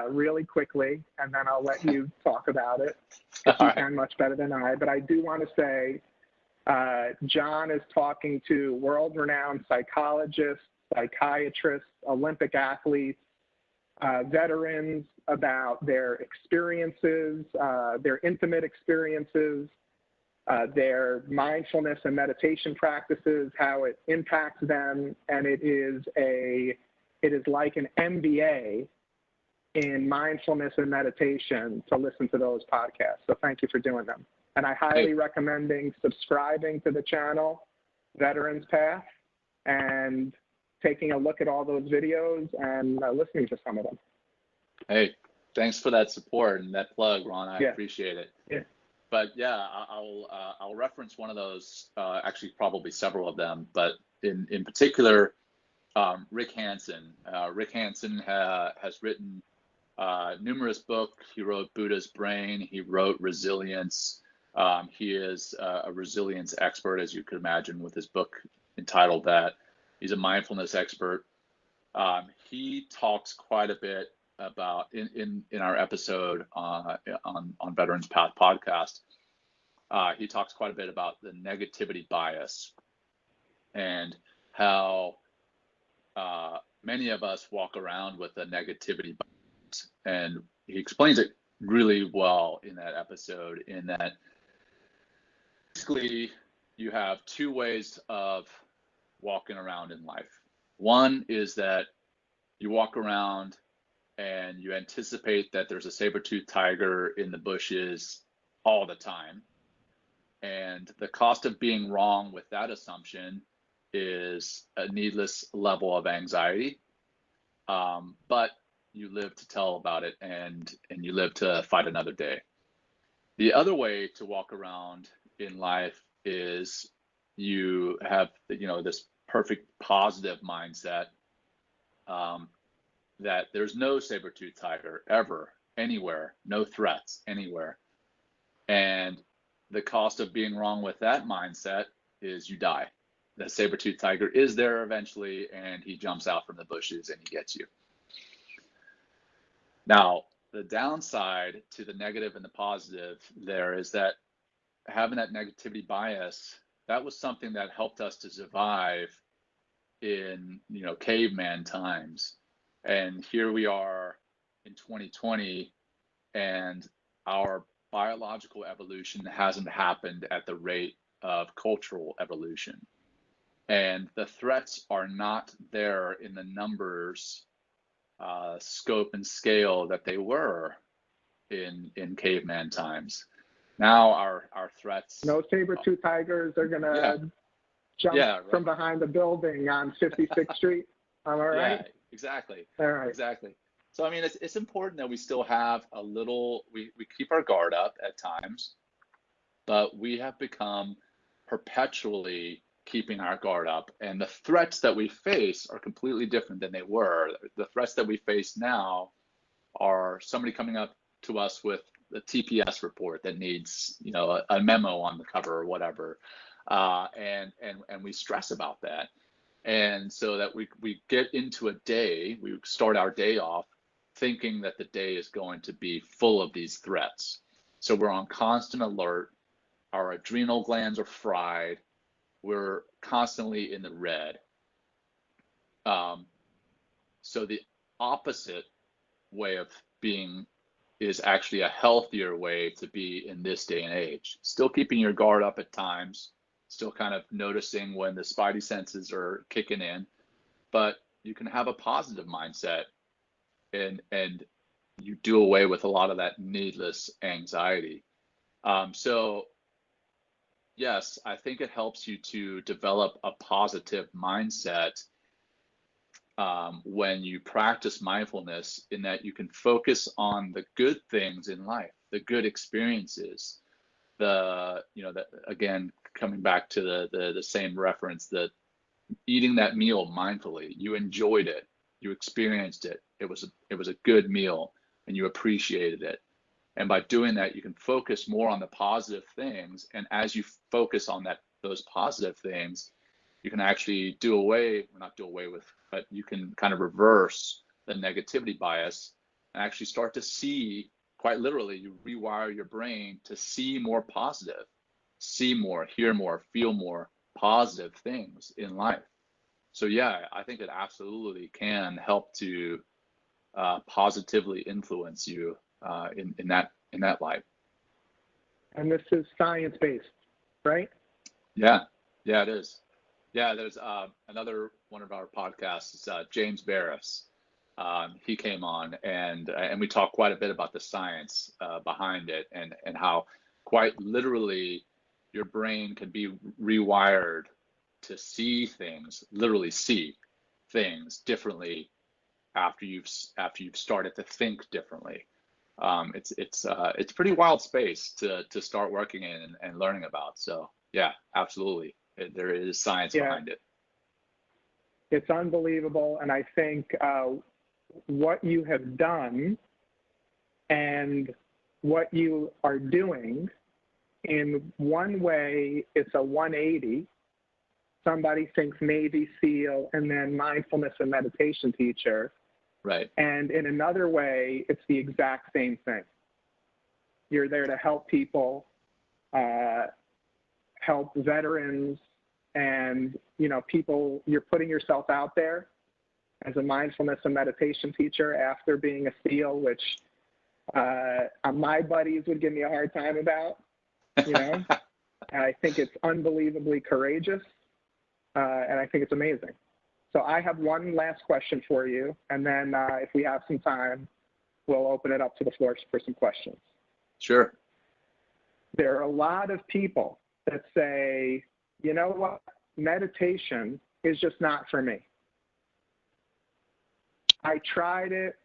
really quickly, and then I'll let you talk about it if you can much better than I. But I do want to say, Jon is talking to world-renowned psychologists, psychiatrists, Olympic athletes, veterans about their experiences, their intimate experiences, their mindfulness and meditation practices, how it impacts them, and it is like an MBA in mindfulness and meditation to listen to those podcasts. So thank you for doing them. And I highly recommend subscribing to the channel, Veterans Path, and taking a look at all those videos and listening to some of them. Hey, thanks for that support and that plug, Ron. I appreciate it. Yeah. But yeah, I'll reference one of those, actually probably several of them, but in particular, Rick Hanson. Rick Hanson has written numerous books. He wrote Buddha's Brain. He wrote Resilience. He is a resilience expert, as you could imagine, with his book entitled that. He's a mindfulness expert. He talks quite a bit about in our episode on Veterans Path podcast. He talks quite a bit about the negativity bias and how many of us walk around with a negativity bias different. And he explains it really well in that episode, in that basically you have two ways of walking around in life. One is that you walk around and you anticipate that there's a saber-toothed tiger in the bushes all the time. And the cost of being wrong with that assumption is a needless level of anxiety. But you live to tell about it, and you live to fight another day. The other way to walk around in life is you have, this perfect positive mindset, that there's no saber-toothed tiger ever, anywhere, no threats anywhere. And the cost of being wrong with that mindset is you die. The saber-toothed tiger is there eventually, and he jumps out from the bushes and he gets you. Now, the downside to the negative and the positive there is that having that negativity bias, that was something that helped us to survive in, caveman times. And here we are in 2020, and our biological evolution hasn't happened at the rate of cultural evolution. And the threats are not there in the numbers, scope and scale that they were in caveman times. Now our threats. No saber-toothed tigers are gonna jump from behind the building on 56th Street. Am I right? Yeah, exactly. All right. Exactly. So I mean, it's important that we still have a little. We keep our guard up at times, but we have become perpetually keeping our guard up, and the threats that we face are completely different than they were. The threats that we face now are somebody coming up to us with a TPS report that needs, a memo on the cover or whatever, and we stress about that, and so that we get into a day, we start our day off thinking that the day is going to be full of these threats. So we're on constant alert. Our adrenal glands are fried. We're constantly in the red. So the opposite way of being is actually a healthier way to be in this day and age. Still keeping your guard up at times, still kind of noticing when the spidey senses are kicking in, but you can have a positive mindset, and you do away with a lot of that needless anxiety. So yes, I think it helps you to develop a positive mindset when you practice mindfulness, in that you can focus on the good things in life, the good experiences, again, coming back to the same reference, that eating that meal mindfully, you enjoyed it, you experienced it, it was a good meal, and you appreciated it. And by doing that, you can focus more on the positive things. And as you focus on those positive things, you can actually not do away with, but you can kind of reverse the negativity bias and actually start to see, quite literally, you rewire your brain to see more positive, see more, hear more, feel more positive things in life. So yeah, I think it absolutely can help to positively influence you in that light. And this is science-based, right? Yeah, it is. Yeah, there's another one of our podcasts, James Barris. He came on, and we talked quite a bit about the science behind it, and how quite literally your brain can be rewired to see things, literally see things differently after you've started to think differently. It's a pretty wild space to start working in and learning about. So yeah, absolutely, there is science behind it. It's unbelievable, and I think what you have done and what you are doing, in one way, it's a 180. Somebody thinks Navy SEAL and then mindfulness and meditation teacher. Right. And in another way, it's the exact same thing. You're there to help people, help veterans, and people, you're putting yourself out there. as a mindfulness and meditation teacher after being a SEAL, which my buddies would give me a hard time about, you know. And I think it's unbelievably courageous, and I think it's amazing. So I have one last question for you, and then if we have some time, we'll open it up to the floor for some questions. Sure. There are a lot of people that say, you know what, meditation is just not for me. I tried it,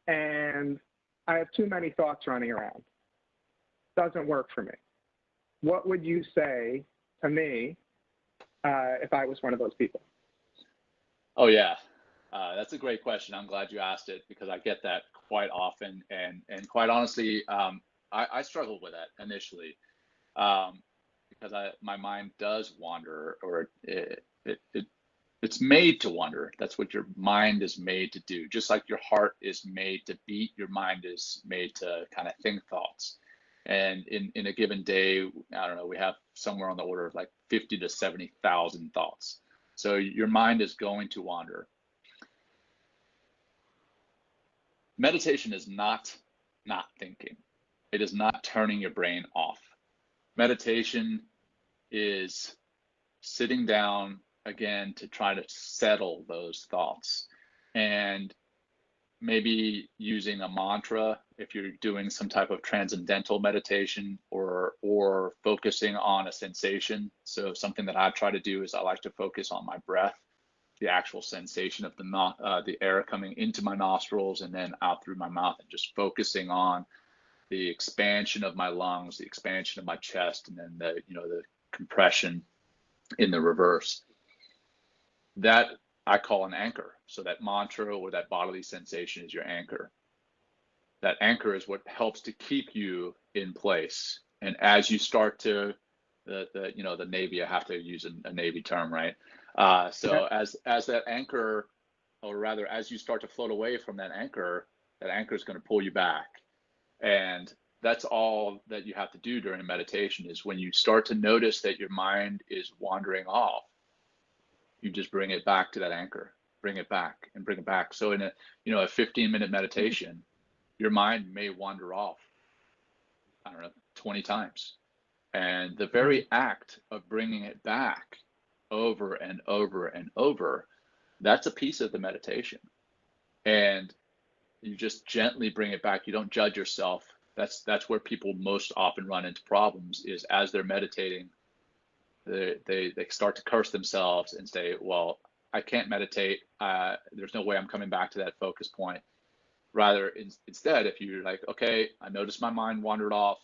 and I have too many thoughts running around. Doesn't work for me. What would you say to me if I was one of those people? Oh, yeah. That's a great question. I'm glad you asked it because I get that quite often. And quite honestly, I struggled with that initially because my mind does wander, or it's made to wander. That's what your mind is made to do. Just like your heart is made to beat, your mind is made to kind of think thoughts. And in a given day, I don't know, we have somewhere on the order of like 50 to 70,000 thoughts. So your mind is going to wander. Meditation is not thinking. It is not turning your brain off. Meditation is sitting down again to try to settle those thoughts, and maybe using a mantra if you're doing some type of transcendental meditation, or focusing on a sensation. So something that I try to do is I like to focus on my breath, the actual sensation of the air coming into my nostrils and then out through my mouth, and just focusing on the expansion of my lungs, the expansion of my chest, and then the compression in the reverse. That I call an anchor. So that mantra or that bodily sensation is your anchor. That anchor is what helps to keep you in place. And as you start to, the Navy, I have to use a Navy term, right? So as that anchor, or rather, as you start to float away from that anchor is going to pull you back. And that's all that you have to do during meditation, is when you start to notice that your mind is wandering off, you just bring it back to that anchor, bring it back and bring it back. So in a 15-minute meditation, your mind may wander off, I don't know, 20 times. And the very act of bringing it back over and over and over, that's a piece of the meditation. And you just gently bring it back. You don't judge yourself. That's where people most often run into problems, is as they're meditating, they start to curse themselves and say, well, I can't meditate. There's no way I'm coming back to that focus point. Rather, instead, if you're like, okay, I noticed my mind wandered off.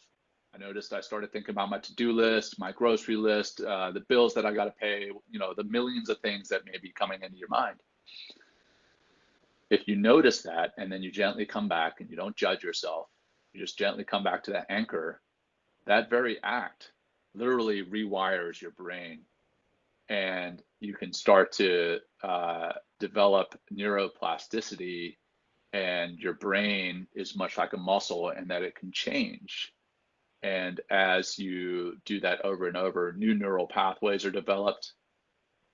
I noticed I started thinking about my to-do list, my grocery list, the bills that I got to pay, the millions of things that may be coming into your mind. If you notice that, and then you gently come back and you don't judge yourself, you just gently come back to that anchor, that very act literally rewires your brain, and you can start to develop neuroplasticity, and your brain is much like a muscle, and that it can change. And as you do that over and over, new neural pathways are developed.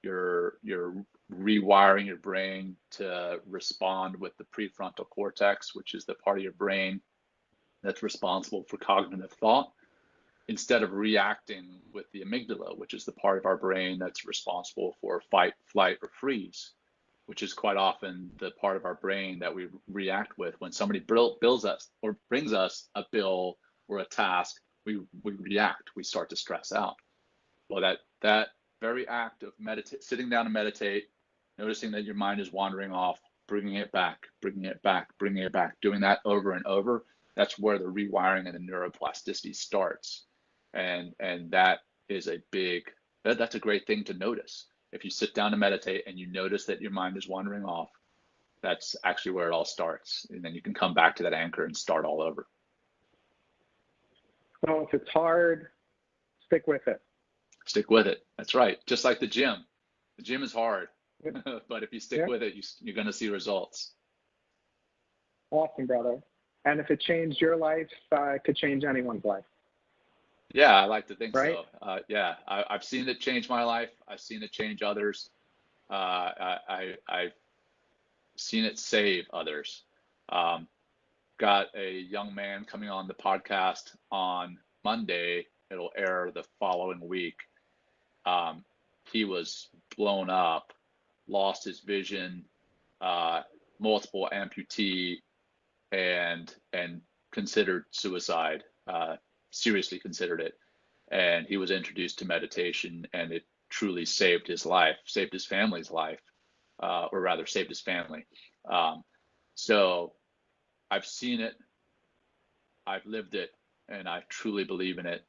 You're rewiring your brain to respond with the prefrontal cortex, which is the part of your brain that's responsible for cognitive thought, instead of reacting with the amygdala, which is the part of our brain that's responsible for fight, flight, or freeze, which is quite often the part of our brain that we react with when somebody bills us or brings us a bill or a task. We react, we start to stress out. Well, that very act of sitting down and meditate, noticing that your mind is wandering off, bringing it back, bringing it back, bringing it back, doing that over and over, that's where the rewiring and the neuroplasticity starts. And that is that's a great thing to notice. If you sit down to meditate and you notice that your mind is wandering off, that's actually where it all starts. And then you can come back to that anchor and start all over. Well, if it's hard, stick with it. Stick with it. That's right. Just like the gym. The gym is hard, but if you stick with it, you're going to see results. Awesome, brother. And if it changed your life, it could change anyone's life. Yeah, I like to think right? so. Yeah, I've seen it change my life. I've seen it change others. I've seen it save others. Got a young man coming on the podcast on Monday. It'll air the following week. He was blown up, lost his vision, multiple amputee, and considered suicide, seriously considered it. And he was introduced to meditation, and it truly saved his life, saved his family's life, or rather saved his family. So I've seen it, I've lived it, and I truly believe in it.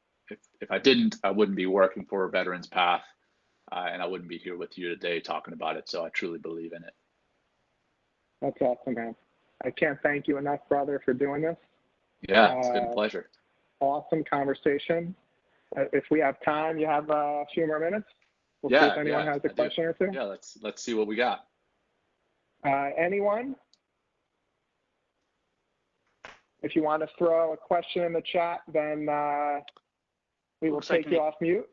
If I didn't, I wouldn't be working for Veterans Path, and I wouldn't be here with you today talking about it. So I truly believe in it. That's awesome, man. I can't thank you enough, brother, for doing this. Yeah, it's been a pleasure. Awesome conversation. If we have time, you have a few more minutes. We'll see if anyone has a question or two. Yeah, let's see what we got. Anyone? If you want to throw a question in the chat, then we will take you off mute.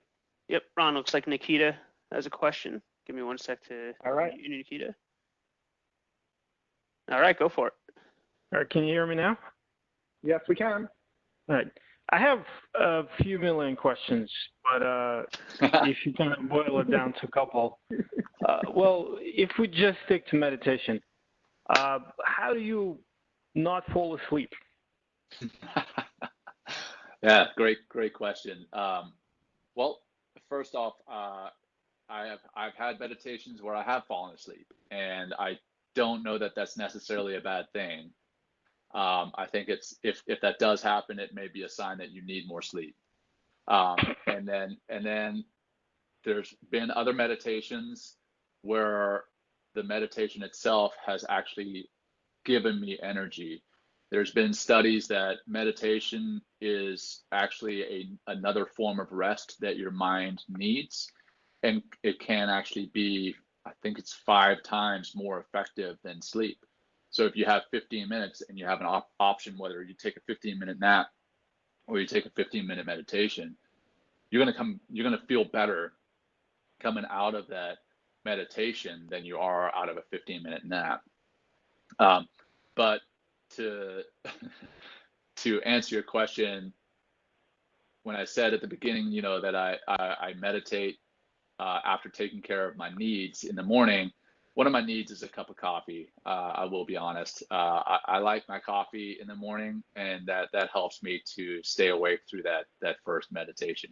Yep, Ron, looks like Nikita has a question. Give me one sec to mute you, Nikita. All right, go for it. All right, can you hear me now? Yes, we can. All right. I have a few million questions, but if you kind of boil it down to a couple. Well, if we just stick to meditation, how do you not fall asleep? Yeah, great question. Well, first off, I've had meditations where I have fallen asleep, and I don't know that that's necessarily a bad thing. I think it's if that does happen, it may be a sign that you need more sleep. And then there's been other meditations where the meditation itself has actually given me energy. There's been studies that meditation is actually another form of rest that your mind needs, and it can actually be, I think it's 5 times more effective than sleep. So if you have 15 minutes and you have an option, whether you take a 15-minute nap or you take a 15-minute meditation, you're gonna feel better coming out of that meditation than you are out of a 15-minute nap. But to answer your question, when I said at the beginning, that I meditate after taking care of my needs in the morning, one of my needs is a cup of coffee. I will be honest. I like my coffee in the morning, and that helps me to stay awake through that first meditation.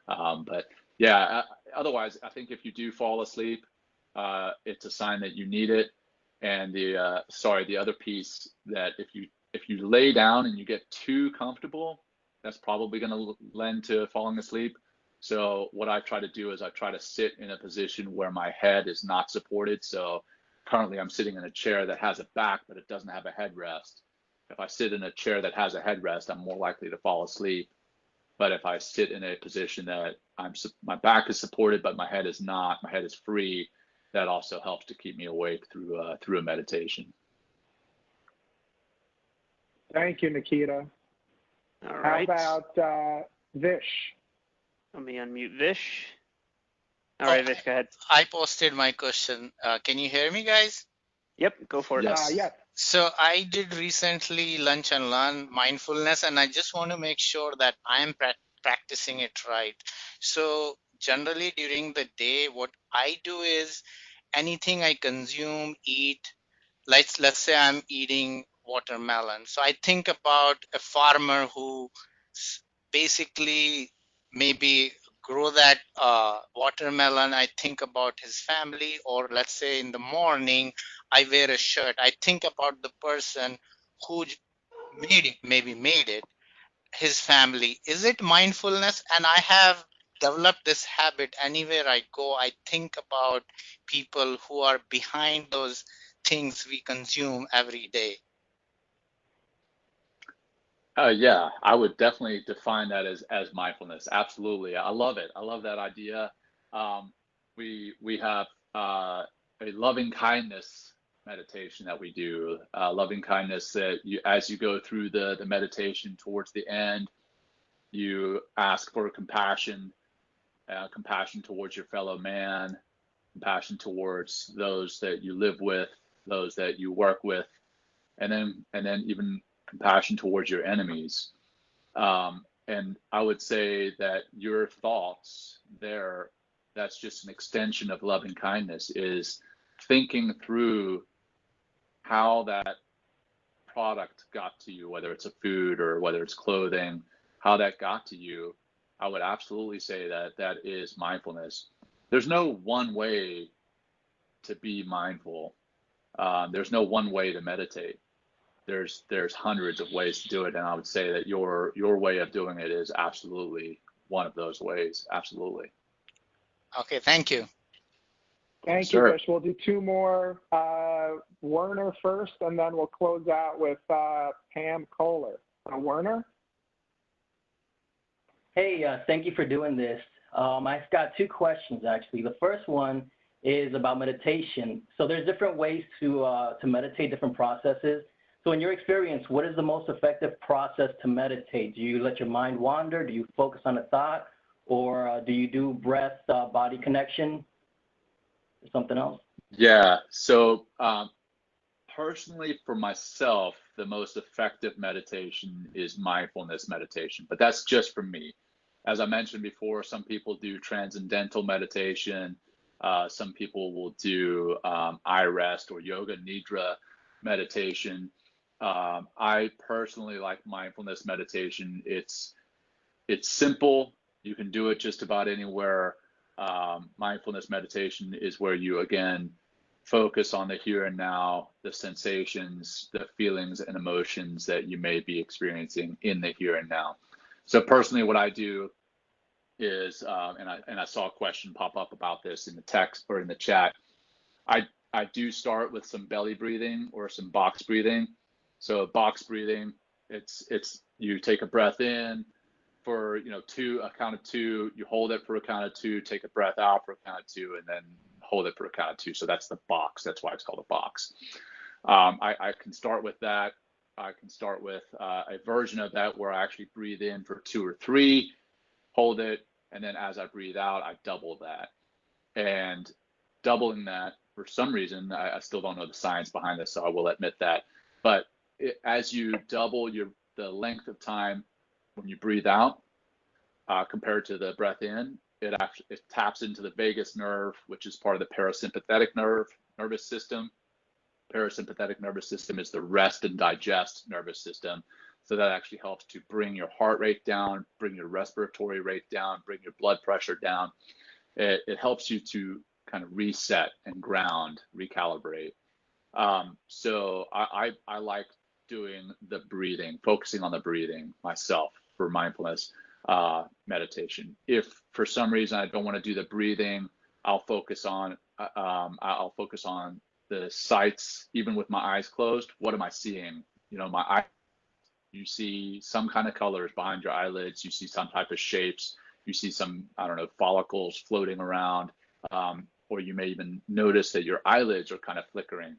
But yeah, otherwise, I think if you do fall asleep, it's a sign that you need it. And the other piece, that if you lay down and you get too comfortable, that's probably going to lend to falling asleep. So what I try to do is I try to sit in a position where my head is not supported. So currently I'm sitting in a chair that has a back, but it doesn't have a headrest. If I sit in a chair that has a headrest, I'm more likely to fall asleep. But if I sit in a position that my back is supported, but my head is not, my head is free, that also helps to keep me awake through a meditation. Thank you, Nikita. All right. How about Vish? Let me unmute Vish. All right, Vish, go ahead. I posted my question. Can you hear me, guys? Yep, go for it. Yes. Yes. So I did recently lunch and learn mindfulness, and I just want to make sure that I am practicing it right. So generally during the day, what I do is anything I consume, eat, let's say I'm eating watermelon. So I think about a farmer who basically maybe grow that watermelon. I think about his family, or let's say in the morning I wear a shirt. I think about the person who made it, his family. Is it mindfulness? And I have developed this habit. Anywhere I go, I think about people who are behind those things we consume every day. Yeah, I would definitely define that as mindfulness. Absolutely. I love it. I love that idea. We have a loving kindness meditation that we do. Loving kindness that as you go through the meditation towards the end, you ask for compassion towards your fellow man, compassion towards those that you live with, those that you work with, and then even compassion towards your enemies. And I would say that your thoughts there, that's just an extension of loving kindness, is thinking through how that product got to you, whether it's a food or whether it's clothing, how that got to you. I would absolutely say that that is mindfulness. There's no one way to be mindful. There's no one way to meditate. There's hundreds of ways to do it, and I would say that your way of doing it is absolutely one of those ways. Absolutely. Okay, thank you. Thank you, Vish. We'll do two more. Werner first, and then we'll close out with Pam Kohler. Werner? Hey, thank you for doing this. I've got two questions, actually. The first one is about meditation. So there's different ways to meditate, different processes. So in your experience, what is the most effective process to meditate? Do you let your mind wander? Do you focus on a thought? Or do you do breath, body connection, or something else? Yeah, so personally for myself, the most effective meditation is mindfulness meditation, but that's just for me. As I mentioned before, some people do transcendental meditation. Some people will do eye rest or yoga nidra meditation. I personally like mindfulness meditation. It's simple. You can do it just about anywhere. Mindfulness meditation is where you, again, focus on the here and now, the sensations, the feelings and emotions that you may be experiencing in the here and now. So personally, what I do is, and I saw a question pop up about this in the text or in the chat, I do start with some belly breathing or some box breathing. So box breathing, it's you take a breath in for a count of two, you hold it for a count of two, take a breath out for a count of two, and then hold it for a count of two. So that's the box. That's why it's called a box. I can start with that. I can start with a version of that where I actually breathe in for 2 or 3, hold it, and then as I breathe out, I double that. And doubling that, for some reason, I still don't know the science behind this, so I will admit that. But as you double the length of time when you breathe out compared to the breath in, it taps into the vagus nerve, which is part of the parasympathetic nervous system. Parasympathetic nervous system is the rest and digest nervous system. So that actually helps to bring your heart rate down, bring your respiratory rate down, bring your blood pressure down. It helps you to kind of reset and ground, recalibrate. So I like doing the breathing, focusing on the breathing myself for mindfulness meditation. If for some reason I don't want to do the breathing, I'll focus on the sights, even with my eyes closed. What am I seeing? My eye. You see some kind of colors behind your eyelids. You see some type of shapes. You see some, follicles floating around, or you may even notice that your eyelids are kind of flickering.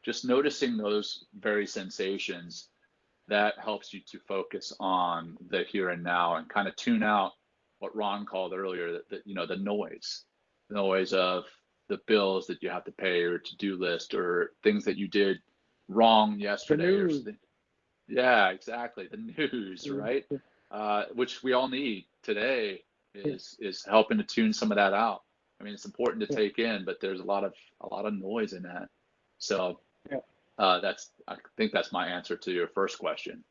Just noticing those very sensations, that helps you to focus on the here and now and kind of tune out what Ron called earlier, the noise of the bills that you have to pay or to-do list or things that you did wrong yesterday. Yeah, exactly. The news, right? Which we all need today is helping to tune some of that out. I mean, it's important to take in, but there's a lot of noise in that. So I think that's my answer to your first question.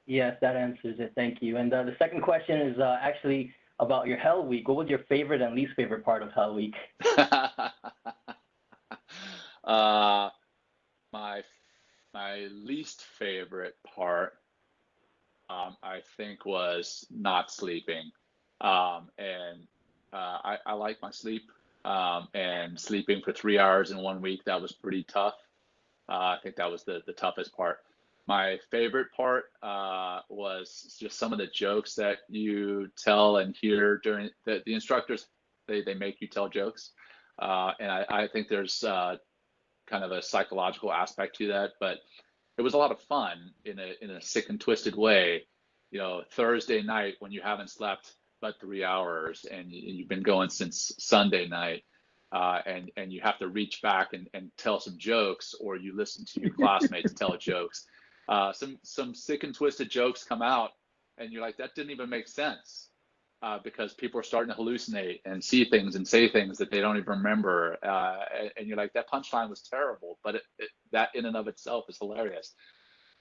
Yes, that answers it. Thank you. And the second question is actually about your Hell Week. What was your favorite and least favorite part of Hell Week? My least favorite part, I think, was not sleeping. I like my sleep, and sleeping for 3 hours in 1 week, that was pretty tough. I think that was the toughest part. My favorite part was just some of the jokes that you tell and hear during the instructors. They make you tell jokes, and I think there's kind of a psychological aspect to that, but it was a lot of fun in a sick and twisted way. Thursday night when you haven't slept but 3 hours and you've been going since Sunday night, and you have to reach back and tell some jokes, or you listen to your classmates tell jokes. Some sick and twisted jokes come out, and you're like, that didn't even make sense, because people are starting to hallucinate and see things and say things that they don't even remember, and you're like, that punchline was terrible, but that in and of itself is hilarious.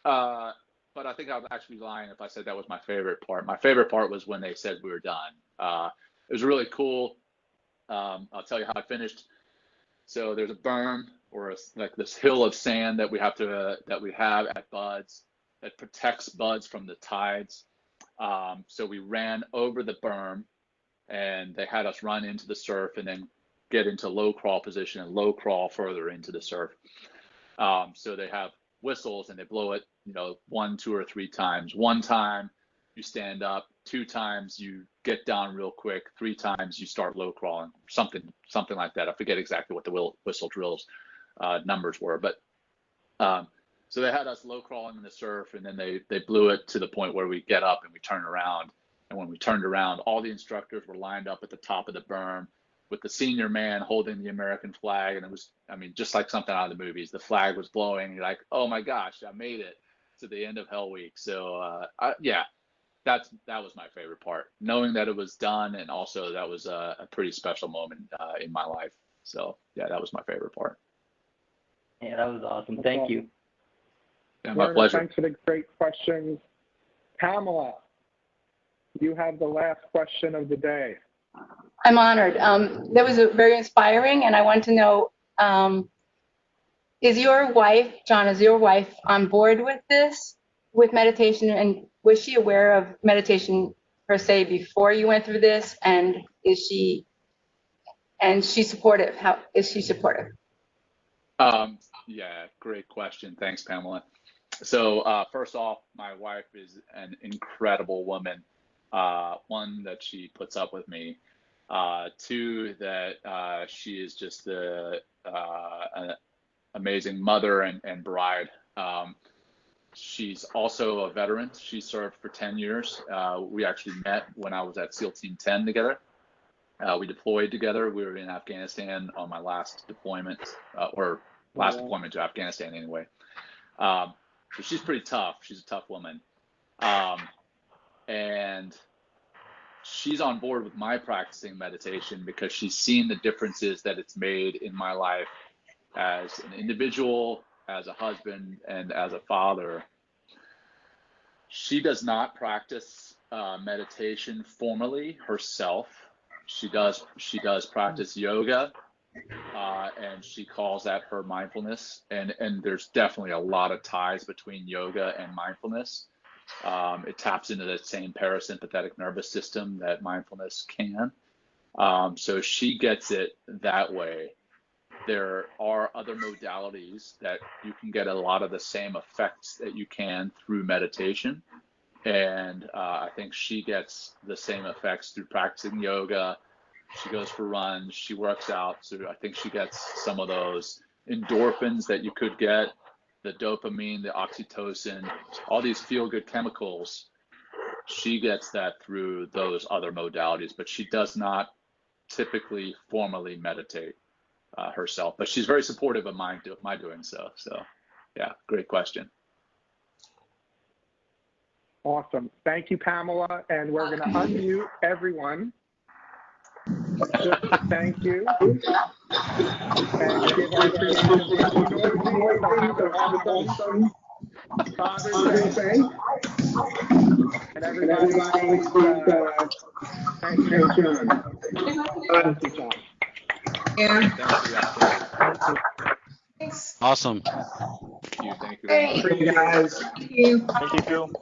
But I think I would actually be lying if I said that was my favorite part. My favorite part was when they said we were done. It was really cool. I'll tell you how I finished. So there's a berm, or like this hill of sand that we have at Buds that protects Buds from the tides. So we ran over the berm, and they had us run into the surf and then get into low crawl position and low crawl further into the surf. So they have whistles, and they blow it, 1, 2, or 3 times. 1 time you stand up, 2 times you get down real quick, 3 times you start low crawling, something like that. I forget exactly what the whistle drills numbers were, but so they had us low crawling in the surf, and then they blew it to the point where we get up and we turn around. And when we turned around, all the instructors were lined up at the top of the berm with the senior man holding the American flag. And it was, just like something out of the movies. The flag was blowing, and you're like, oh my gosh, I made it to the end of Hell Week. So that was my favorite part, knowing that it was done, and also that was a pretty special moment in my life. So yeah, that was my favorite part. Yeah, that was awesome. Thank you. Yeah, my pleasure. Thanks for the great questions. Pamela, you have the last question of the day. I'm honored. That was very inspiring, and I want to know, is your wife, Jon, on board with this, with meditation, and was she aware of meditation per se before you went through this, and is she supportive? How is she supportive? Yeah, great question. Thanks, Pamela. So first off, my wife is an incredible woman. One, that she puts up with me. 2, that she is just an amazing mother and bride. She's also a veteran. She served for 10 years. We actually met when I was at SEAL Team 10 together. We deployed together. We were in Afghanistan on my last deployment, deployment to Afghanistan anyway. So she's pretty tough. She's a tough woman. And she's on board with my practicing meditation because she's seen the differences that it's made in my life as an individual, as a husband, and as a father. She does not practice meditation formally herself. She does practice yoga, and she calls that her mindfulness. And there's definitely a lot of ties between yoga and mindfulness. It taps into that same parasympathetic nervous system that mindfulness can. So she gets it that way. There are other modalities that you can get a lot of the same effects that you can through meditation. And I think she gets the same effects through practicing yoga. She goes for runs, she works out. So I think she gets some of those endorphins that you could get, the dopamine, the oxytocin, all these feel-good chemicals. She gets that through those other modalities, but she does not typically formally meditate herself. But she's very supportive of my doing so. So yeah, great question. Awesome. Thank you, Pamela. And we're going to unmute everyone just to thank you and give our appreciation to awesome Father's Day. And everybody, thank you, Jon. Thank you, Jon. Yeah. Thanks. Awesome. Thank you. Thank you, guys. Thank you. Thank you.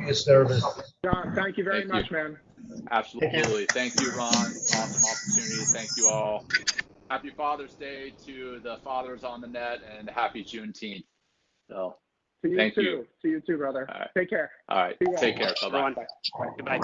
Yes, service. Jon, thank you very much, man. Absolutely. Thank you, Ron. Awesome opportunity. Thank you all. Happy Father's Day to the fathers on the net, and happy Juneteenth. So, to you thank too. you. To you too, brother. All right. Take care. All right. Take care. Bye-bye. Bye. Goodbye.